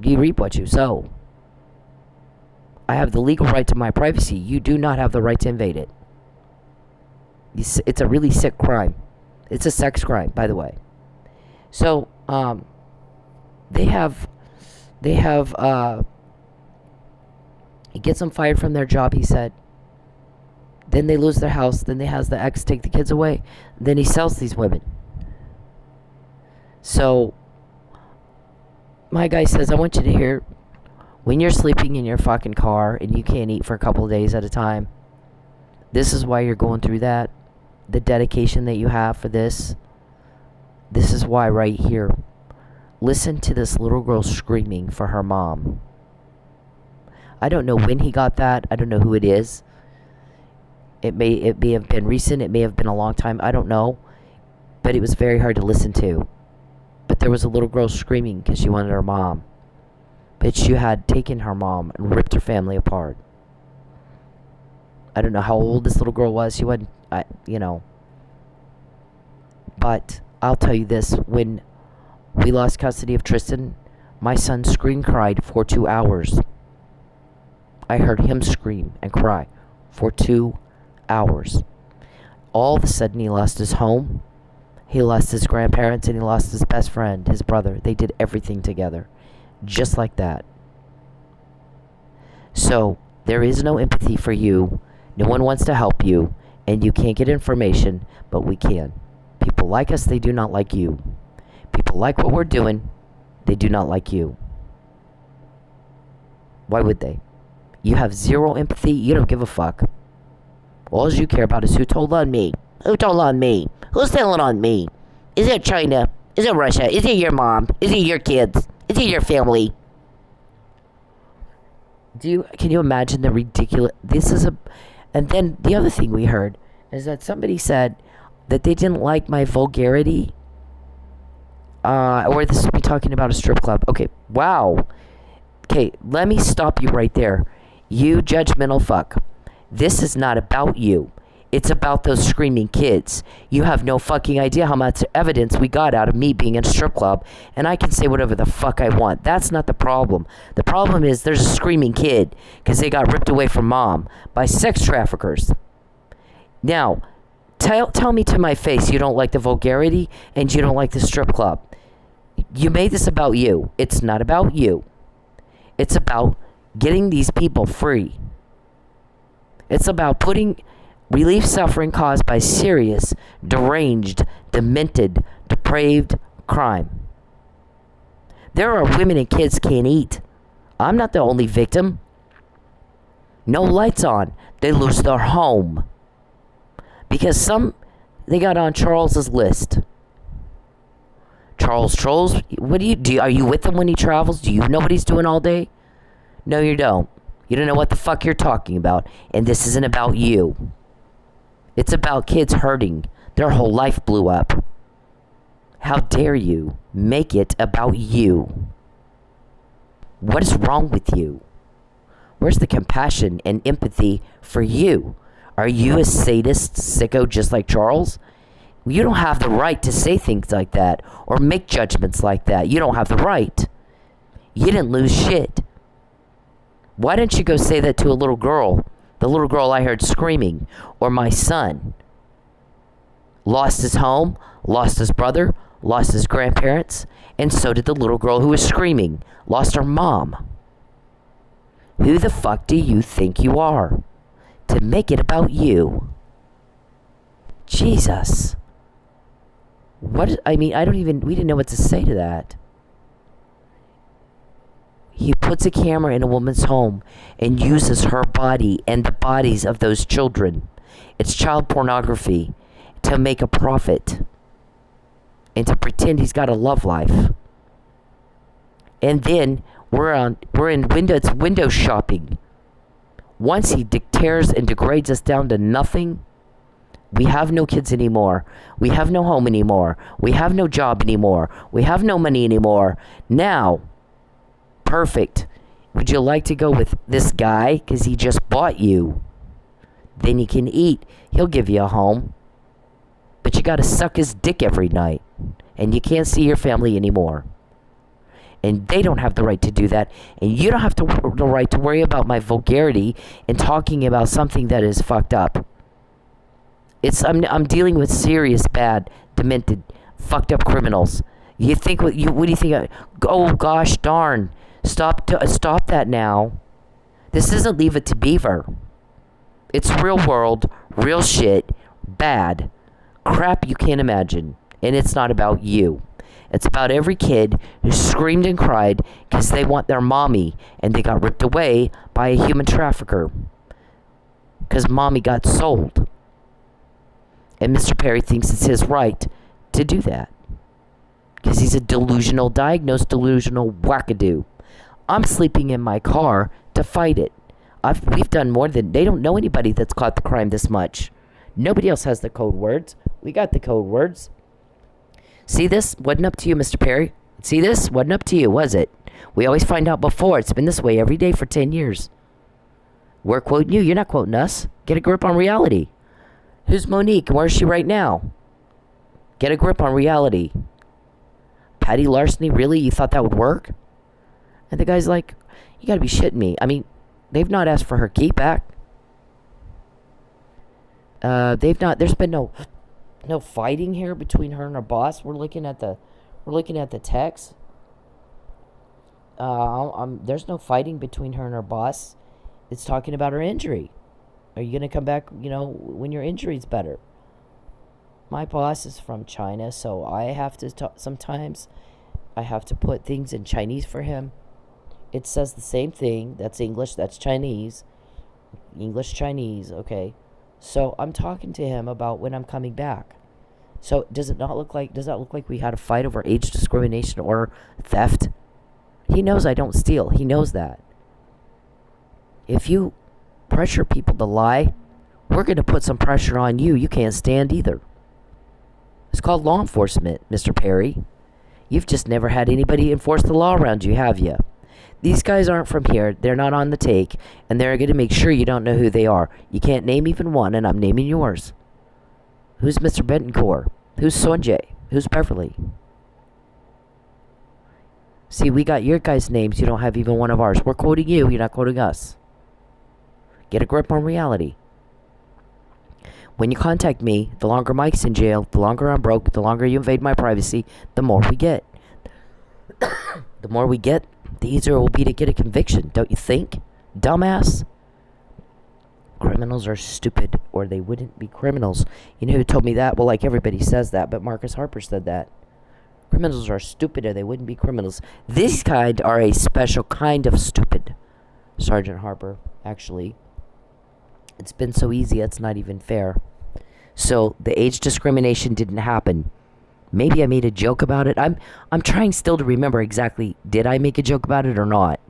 You reap what you sow. I have the legal right to my privacy. You do not have the right to invade it. It's a really sick crime. It's a sex crime, by the way. So, They have, he gets them fired from their job, he said. Then they lose their house. Then they has the ex take the kids away. Then he sells these women. So, my guy says, I want you to hear, when you're sleeping in your fucking car and you can't eat for a couple of days at a time, this is why you're going through that. The dedication that you have for this. This is why right here. Listen to this little girl screaming for her mom. I don't know when he got that. I don't know who it is. It may have been recent. It may have been a long time. I don't know. But it was very hard to listen to. But there was a little girl screaming because she wanted her mom. But she had taken her mom and ripped her family apart. I don't know how old this little girl was. She wasn't, But I'll tell you this. When we lost custody of Tristan, my son scream cried for 2 hours. I heard him scream and cry for 2 hours. All of a sudden, he lost his home, he lost his grandparents, and he lost his best friend, his brother. They did everything together, just like that. So, there is no empathy for you. No one wants to help you, and you can't get information, but we can. People like us, they do not like you. People like what we're doing. They do not like you. Why would they? You have zero empathy. You don't give a fuck. All you care about is who told on me. Who told on me? Who's telling on me? Is it China? Is it Russia? Is it your mom? Is it your kids? Is it your family? Can you imagine the ridiculous... And then the other thing we heard is that somebody said that they didn't like my vulgarity. Or this is me talking about a strip club. Okay, wow. Okay, let me stop you right there. You judgmental fuck. This is not about you. It's about those screaming kids. You have no fucking idea how much evidence we got out of me being in a strip club, and I can say whatever the fuck I want. That's not the problem. The problem is there's a screaming kid because they got ripped away from mom by sex traffickers. Now, tell me to my face you don't like the vulgarity and you don't like the strip club. You made this about you. It's not about you. It's about getting these people free. It's about relief suffering caused by serious, deranged, demented, depraved crime. There are women and kids can't eat. I'm not the only victim. No lights on. They lose their home. Because they got on Charles's list. Charles Trolls, what do you do? Are you with him when he travels? Do you know what he's doing all day? No, you don't. You don't know what the fuck you're talking about. And this isn't about you. It's about kids hurting. Their whole life blew up. How dare you make it about you? What is wrong with you? Where's the compassion and empathy for you? Are you a sadist sicko just like Charles? You don't have the right to say things like that or make judgments like that. You don't have the right. You didn't lose shit. Why didn't you go say that to a little girl? The little girl I heard screaming. Or my son. Lost his home, lost his brother, lost his grandparents, and so did the little girl who was screaming. Lost her mom. Who the fuck do you think you are? To make it about you. Jesus. We didn't know what to say to that. He puts a camera in a woman's home and uses her body and the bodies of those children. It's child pornography to make a profit and to pretend he's got a love life. And then we're in window shopping. Once he tears and degrades us down to nothing, we have no kids anymore. We have no home anymore. We have no job anymore. We have no money anymore. Now, perfect. Would you like to go with this guy? Because he just bought you. Then you can eat. He'll give you a home. But you got to suck his dick every night. And you can't see your family anymore. And they don't have the right to do that. And you don't have the right to worry about my vulgarity and talking about something that is fucked up. I'm dealing with serious, bad, demented, fucked up criminals. You think what do you think? Oh gosh darn! Stop that now. This isn't Leave It to Beaver. It's real world, real shit, bad, crap you can't imagine, and it's not about you. It's about every kid who screamed and cried because they want their mommy and they got ripped away by a human trafficker because mommy got sold. And Mr. Perry thinks it's his right to do that. Because he's a diagnosed delusional wackadoo. I'm sleeping in my car to fight it. We've done more than... They don't know anybody that's caught the crime this much. Nobody else has the code words. We got the code words. See this? Wasn't up to you, Mr. Perry. See this? Wasn't up to you, was it? We always find out before. It's been this way every day for 10 years. We're quoting you. You're not quoting us. Get a grip on reality. Who's Monique? Where is she right now? Get a grip on reality. Patty Larceny, really? You thought that would work? And the guy's like, you gotta be shitting me. I mean, they've not asked for her key back. There's been no fighting here between her and her boss. We're looking at the text. There's no fighting between her and her boss. It's talking about her injury. Are you going to come back, when your injury's better? My boss is from China, so I have to sometimes I have to put things in Chinese for him. It says the same thing. That's English, that's Chinese. English, Chinese, okay. So I'm talking to him about when I'm coming back. So does that look like we had a fight over age discrimination or theft? He knows I don't steal. He knows that. If you pressure people to lie, we're going to put some pressure on you. You can't stand either. It's called law enforcement, Mr. Perry. You've just never had anybody enforce the law around you, have you? These guys aren't from here. They're not on the take, and they're going to make sure you don't know who they are. You can't name even one, and I'm naming yours. Who's Mr. Betancourt? Who's Sonjay? Who's Beverly? See, we got your guys' names. You don't have even one of ours. We're quoting you. You're not quoting us. Get a grip on reality. When you contact me, the longer Mike's in jail, the longer I'm broke, the longer you invade my privacy, the more we get. The more we get, the easier it will be to get a conviction, don't you think? Dumbass. Criminals are stupid, or they wouldn't be criminals. You know who told me that? Well, like everybody says that, but Marcus Harper said that. Criminals are stupid, or they wouldn't be criminals. These kind are a special kind of stupid. Sergeant Harper, actually. It's been so easy, it's not even fair. So, the age discrimination didn't happen. Maybe I made a joke about it. I'm trying still to remember exactly, did I make a joke about it or not?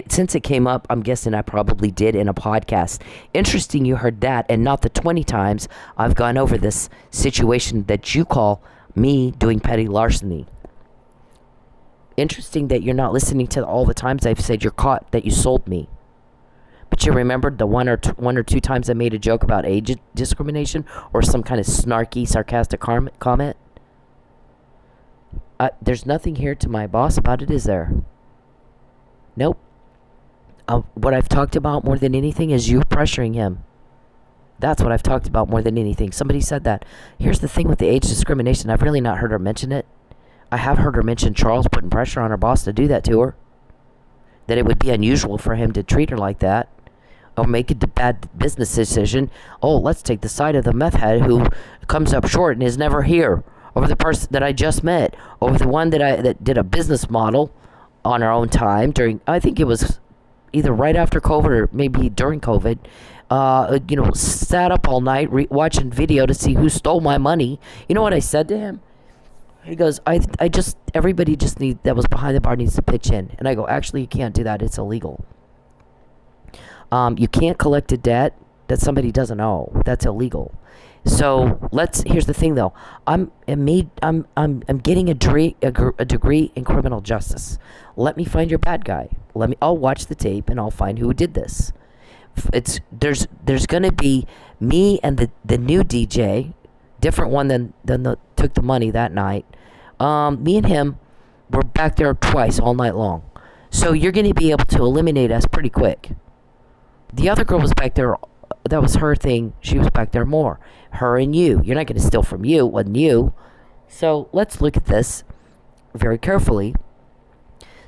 Since it came up, I'm guessing I probably did in a podcast. Interesting you heard that, and not the 20 times I've gone over this situation that you call me doing petty larceny. Interesting that you're not listening to all the times I've said you're caught, that you sold me. But you remembered the one or two times I made a joke about age discrimination or some kind of snarky, sarcastic comment? There's nothing here to my boss about it, is there? Nope. What I've talked about more than anything is you pressuring him. That's what I've talked about more than anything. Somebody said that. Here's the thing with the age discrimination. I've really not heard her mention it. I have heard her mention Charles putting pressure on her boss to do that to her. That it would be unusual for him to treat her like that. Or make a bad business decision. Oh, let's take the side of the meth head who comes up short and is never here. Over the person that I just met. Over the one that did a business model on our own time during, I think it was either right after COVID or maybe during COVID. Sat up all night watching video to see who stole my money. You know what I said to him? He goes, everybody just that was behind the bar needs to pitch in. And I go, actually, you can't do that. It's illegal. You can't collect a debt that somebody doesn't owe. That's illegal. So here's the thing though. I'm getting a degree in criminal justice. Let me find your bad guy. I'll watch the tape and I'll find who did this. There's gonna be me and the new DJ, different one than took the money that night. Me and him were back there twice all night long. So you're gonna be able to eliminate us pretty quick. The other girl was back there. That was her thing. She was back there more. Her and you. You're not going to steal from you. It wasn't you. So let's look at this very carefully.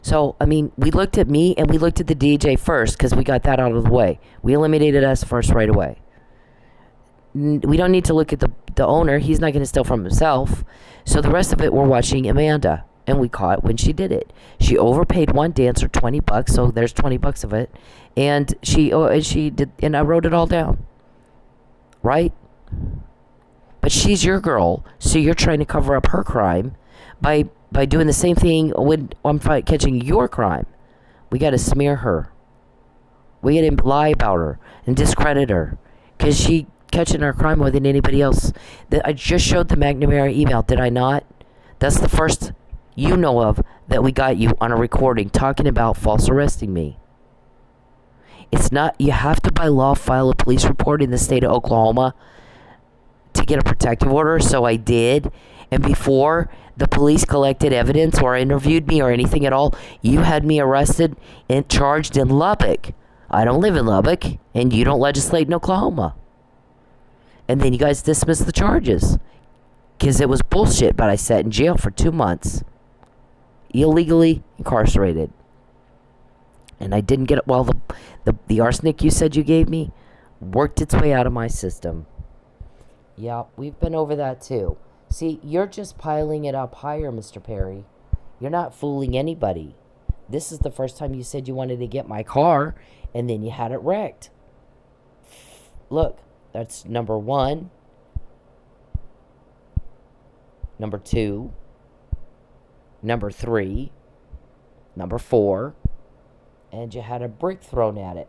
So, we looked at me and we looked at the DJ first because we got that out of the way. We eliminated us first right away. We don't need to look at the owner. He's not going to steal from himself. So the rest of it, we're watching Amanda. And we caught when she did it. She overpaid one dancer $20, so there's $20 of it. And she did, and I wrote it all down. Right? But she's your girl, so you're trying to cover up her crime by doing the same thing when I'm catching your crime. We got to smear her. We got to lie about her and discredit her because she catching our crime more than anybody else. I just showed the McNamara email, did I not? That's the first you know of that we got you on a recording talking about false arresting me. It's not, you have to by law file a police report in the state of Oklahoma to get a protective order, so I did. And before the police collected evidence or interviewed me or anything at all, you had me arrested and charged in Lubbock. I don't live in Lubbock, and you don't legislate in Oklahoma. And then you guys dismissed the charges because it was bullshit, but I sat in jail for 2 months. Illegally incarcerated. And I didn't get it. Well, the arsenic you said you gave me worked its way out of my system. Yeah, we've been over that too. See, you're just piling it up higher, Mr. Perry. You're not fooling anybody. This is the first time you said you wanted to get my car, and then you had it wrecked. Look, that's number one. Number two. Number three. Number four. And you had a brick thrown at it,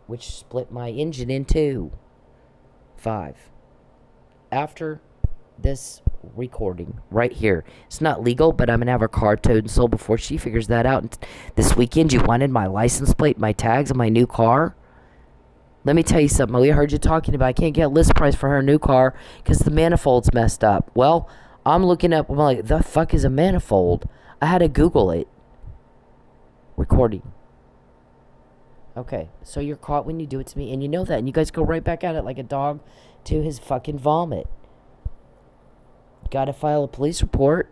which split my engine in two. 5. After this recording right here, it's not legal, but I'm gonna have her car towed and sold before she figures that out. And this weekend you wanted my license plate, my tags, and my new car. Let me tell you something. We heard you talking about I can't get list price for her new car because the manifold's messed up. Well, I'm looking up, I'm like, the fuck is a manifold? I had to Google it. Recording. Okay, so you're caught when you do it to me, and you know that, and you guys go right back at it like a dog to his fucking vomit. Gotta file a police report.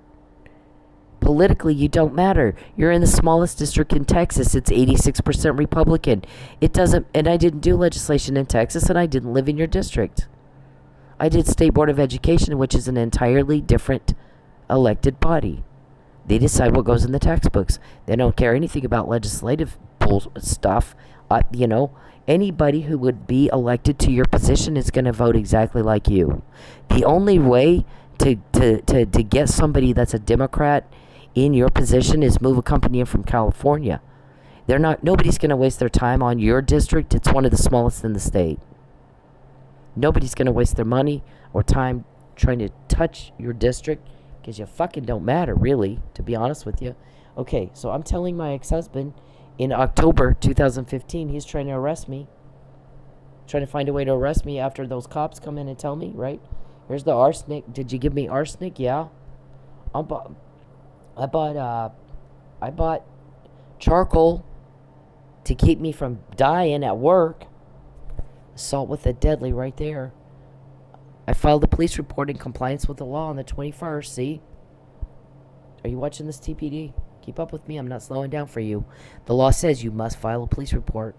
Politically, you don't matter. You're in the smallest district in Texas. It's 86% Republican. It doesn't, and I didn't do legislation in Texas, and I didn't live in your district. I did State Board of Education, which is an entirely different elected body. They decide what goes in the textbooks. They don't care anything about legislative stuff. Anybody who would be elected to your position is going to vote exactly like you. The only way to get somebody that's a Democrat in your position is move a company in from California. Nobody's going to waste their time on your district. It's one of the smallest in the state. Nobody's going to waste their money or time trying to touch your district because you fucking don't matter, really, to be honest with you. Okay, so I'm telling my ex-husband in October 2015, he's trying to arrest me. Trying to find a way to arrest me after those cops come in and tell me, right? Here's the arsenic. Did you give me arsenic? Yeah. I bought charcoal to keep me from dying at work. Assault with a deadly right there. I filed a police report in compliance with the law on the 21st, see? Are you watching this, TPD? Keep up with me. I'm not slowing down for you. The law says you must file a police report.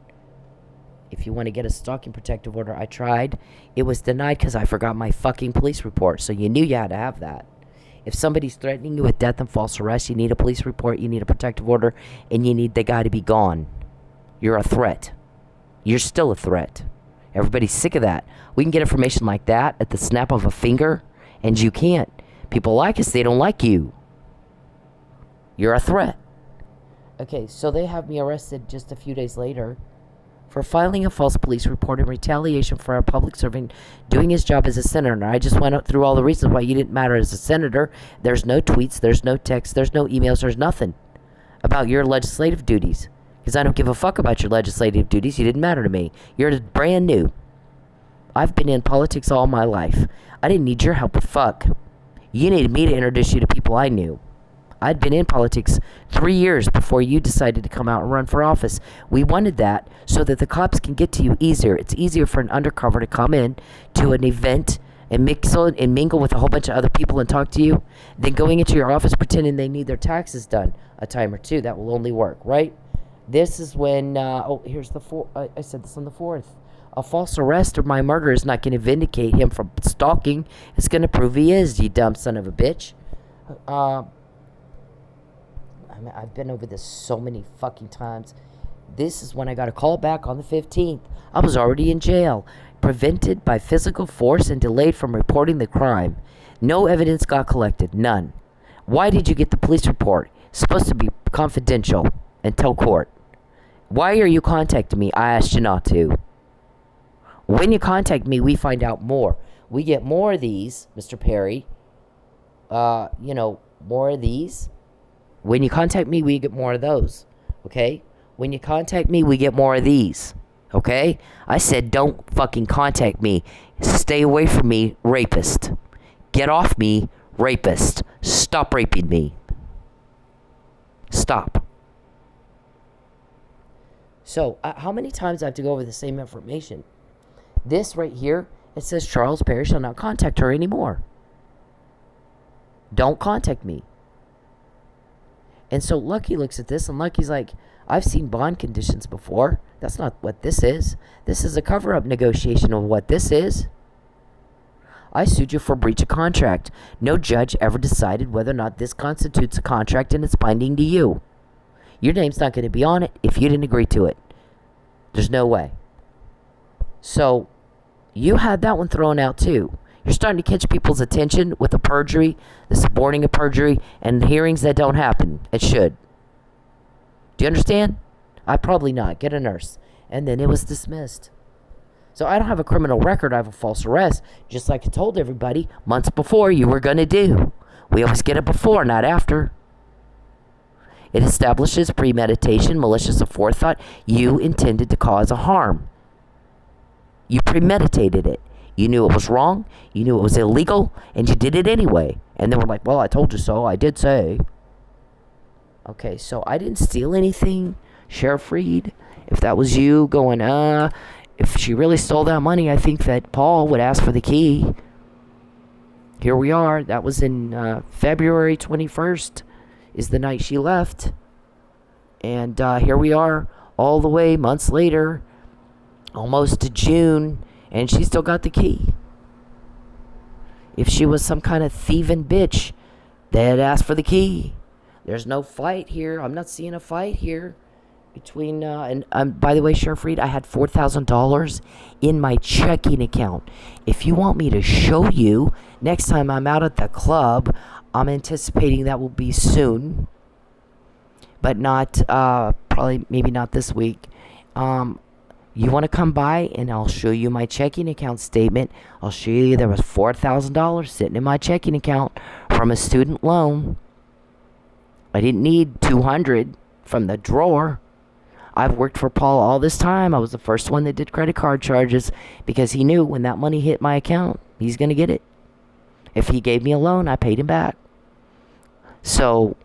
If you want to get a stalking protective order, I tried. It was denied because I forgot my fucking police report. So you knew you had to have that. If somebody's threatening you with death and false arrest, you need a police report, you need a protective order, and you need the guy to be gone. You're a threat. You're still a threat. Everybody's sick of that. We can get information like that at the snap of a finger, and you can't. People like us, they don't like you. You're a threat. Okay, so they have me arrested just a few days later for filing a false police report in retaliation for a public servant doing his job as a senator. I just went through all the reasons why you didn't matter as a senator. There's no tweets, there's no texts, there's no emails, there's nothing about your legislative duties. Because I don't give a fuck about your legislative duties. You didn't matter to me. You're brand new. I've been in politics all my life. I didn't need your help with fuck. You needed me to introduce you to people I knew. I'd been in politics 3 years before you decided to come out and run for office. We wanted that so that the cops can get to you easier. It's easier for an undercover to come in to an event and mix and mingle with a whole bunch of other people and talk to you than going into your office pretending they need their taxes done a time or two. That will only work, right? This is when, here's the I said this on the 4th. A false arrest or my murder is not going to vindicate him from stalking. It's going to prove he is, you dumb son of a bitch. I've been over this so many fucking times. This is when I got a call back on the 15th. I was already in jail, prevented by physical force and delayed from reporting the crime. No evidence got collected, none. Why did you get the police report? It's supposed to be confidential until court. Why are you contacting me? I asked you not to. When you contact me, we find out more. We get more of these, Mr. Perry. More of these. When you contact me, we get more of those. Okay? When you contact me, we get more of these. Okay? I said, don't fucking contact me. Stay away from me, rapist. Get off me, rapist. Stop raping me. Stop. So, how many times I have to go over the same information? This right here, it says Charles Perry shall not contact her anymore. Don't contact me. And so Lucky looks at this, and Lucky's like, I've seen bond conditions before. That's not what this is. This is a cover-up negotiation of what this is. I sued you for breach of contract. No judge ever decided whether or not this constitutes a contract and it's binding to you. Your name's not going to be on it if you didn't agree to it. There's no way. So, you had that one thrown out too. You're starting to catch people's attention with the perjury, the suborning of perjury, and hearings that don't happen. It should. Do you understand? I probably not. Get a nurse. And then it was dismissed. So I don't have a criminal record. I have a false arrest. Just like I told everybody months before you were going to do. We always get it before, not after. It establishes premeditation, malicious aforethought. You intended to cause a harm. You premeditated it. You knew it was wrong. You knew it was illegal. And you did it anyway. And they were like, well, I told you so. I did say. Okay, so I didn't steal anything, Sheriff Reed. If that was you going, if she really stole that money, I think that Paul would ask for the key. Here we are. That was in February 21st is the night she left. And here we are all the way months later, almost to June, and she still got the key. If she was some kind of thieving bitch, they'd ask for the key. There's no fight here. I'm not seeing a fight here between, by the way, Sheriff Reed, I had $4,000 in my checking account. If you want me to show you, next time I'm out at the club, I'm anticipating that will be soon, but not, maybe not this week. You want to come by and I'll show you my checking account statement. I'll show you there was $4,000 sitting in my checking account from a student loan. I didn't need $200 from the drawer. I've worked for Paul all this time. I was the first one that did credit card charges because he knew when that money hit my account, he's going to get it. If he gave me a loan, I paid him back. So,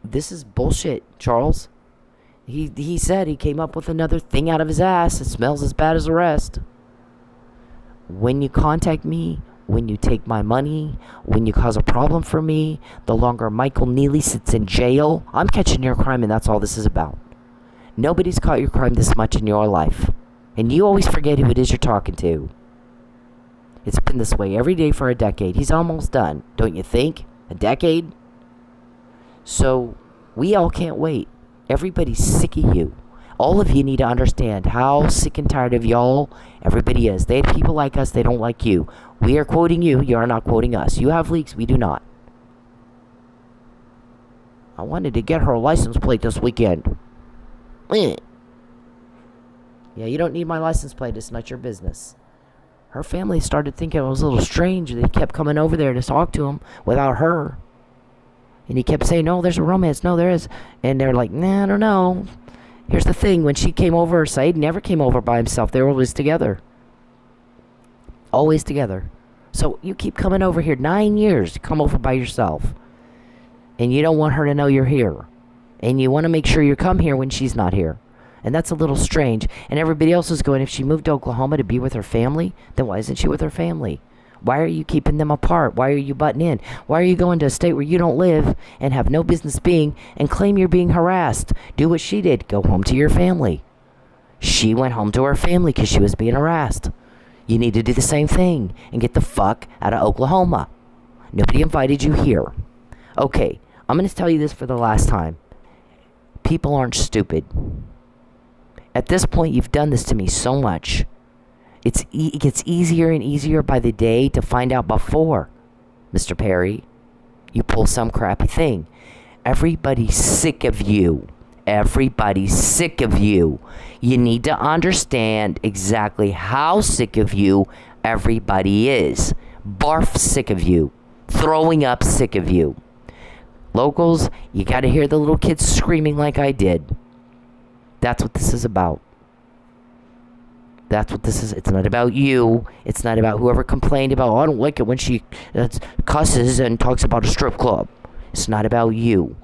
this is bullshit, Charles. He said he came up with another thing out of his ass. It smells as bad as the rest. When you contact me, when you take my money, when you cause a problem for me, the longer Michael Neely sits in jail, I'm catching your crime, and that's all this is about. Nobody's caught your crime this much in your life. And you always forget who it is you're talking to. It's been this way every day for a decade. He's almost done, don't you think? A decade? So, we all can't wait. Everybody's sick of you. All of you need to understand how sick and tired of y'all everybody is. They have people like us, they don't like you. We are quoting you, you are not quoting us. You have leaks, we do not. I wanted to get her license plate this weekend. Yeah, you don't need my license plate, it's not your business. Her family started thinking it was a little strange. They kept coming over there to talk to him without her. And he kept saying, no, there's a romance. No, there is. And they're like, nah, I don't know. Here's the thing. When she came over, Said never came over by himself. They were always together. Always together. So you keep coming over here 9 years to come over by yourself. And you don't want her to know you're here. And you want to make sure you come here when she's not here. And that's a little strange. And everybody else is going, if she moved to Oklahoma to be with her family, then why isn't she with her family? Why are you keeping them apart? Why are you butting in? Why are you going to a state where you don't live and have no business being and claim you're being harassed? Do what she did. Go home to your family. She went home to her family because she was being harassed. You need to do the same thing and get the fuck out of Oklahoma. Nobody invited you here. Okay, I'm going to tell you this for the last time. People aren't stupid. At this point, you've done this to me so much. It gets easier and easier by the day to find out before, Mr. Perry, you pull some crappy thing. Everybody's sick of you. Everybody's sick of you. You need to understand exactly how sick of you everybody is. Barf sick of you. Throwing up sick of you. Locals, you got to hear the little kids screaming like I did. That's what this is about. That's what this is. It's not about you. It's not about whoever complained about, I don't like it when she cusses and talks about a strip club. It's not about you.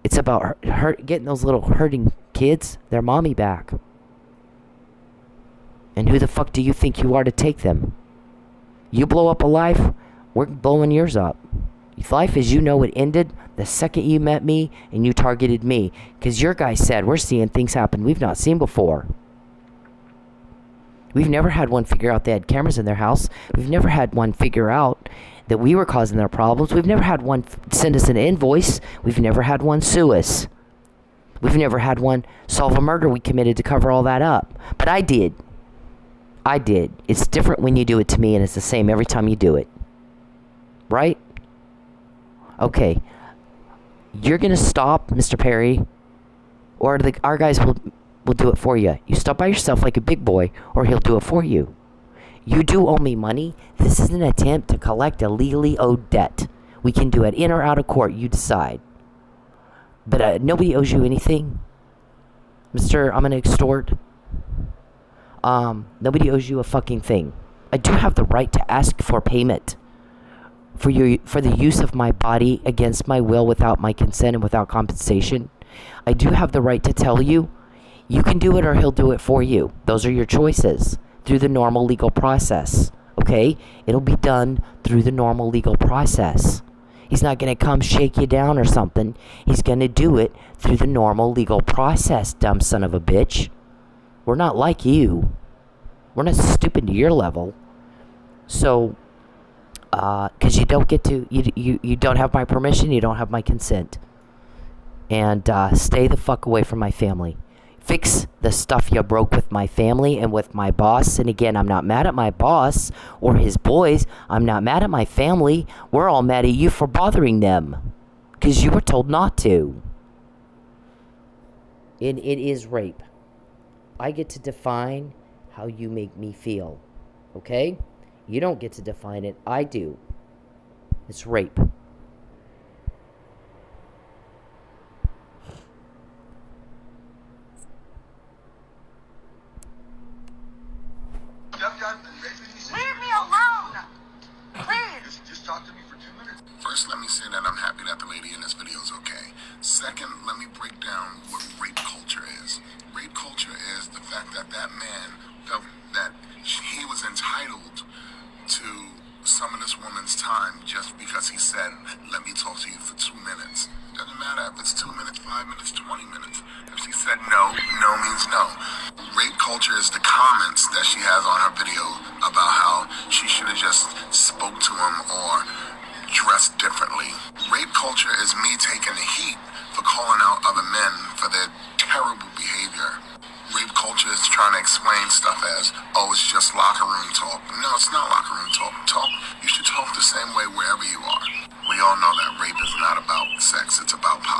It's about her getting those little hurting kids, their mommy back. And who the fuck do you think you are to take them? You blow up a life, we're blowing yours up. Life as you know it ended the second you met me and you targeted me. Because your guy said, we're seeing things happen we've not seen before. We've never had one figure out they had cameras in their house. We've never had one figure out that we were causing their problems. We've never had one send us an invoice. We've never had one sue us. We've never had one solve a murder we committed to cover all that up. But I did. It's different when you do it to me, and it's the same every time you do it. Right? Okay. You're going to stop, Mr. Perry, or our guys will do it for you. You stop by yourself like a big boy, or he'll do it for you. You do owe me money. This is an attempt to collect a legally owed debt. We can do it in or out of court. You decide. But nobody owes you anything. Mr. I'm going to extort. Nobody owes you a fucking thing. I do have the right to ask for payment for the use of my body against my will, without my consent and without compensation. I do have the right to tell you, you can do it or he'll do it for you. Those are your choices through the normal legal process. Okay? It'll be done through the normal legal process. He's not going to come shake you down or something. He's going to do it through the normal legal process, dumb son of a bitch. We're not like you. We're not stupid to your level. So, because you don't get to, you don't have my permission, you don't have my consent. And stay the fuck away from my family. Fix the stuff you broke with my family and with my boss. And again, I'm not mad at my boss or his boys. I'm not mad at my family. We're all mad at you for bothering them. Because you were told not to. It is rape. I get to define how you make me feel. Okay? You don't get to define it. I do. It's rape. Leave me alone! Please! Just talk to me for 2 minutes. First, let me say that I'm happy that the lady in this video is okay. Second, let me break down what rape culture is. Rape culture is the fact that that man felt that he was entitled to some of this woman's time just because he said, let me talk to you for 2 minutes. Doesn't matter if it's 2 minutes, 5 minutes, 20 minutes. If she said no, no means no. Rape culture is the comments that she has on her video about how she should have just spoke to him or dressed differently. Rape culture is me taking the heat for calling out other men for their terrible behavior. Rape culture is trying to explain stuff as, oh, it's just locker room talk. No, it's not locker room talk. You should talk the same way wherever you are. We all know that rape is not about sex, it's about power.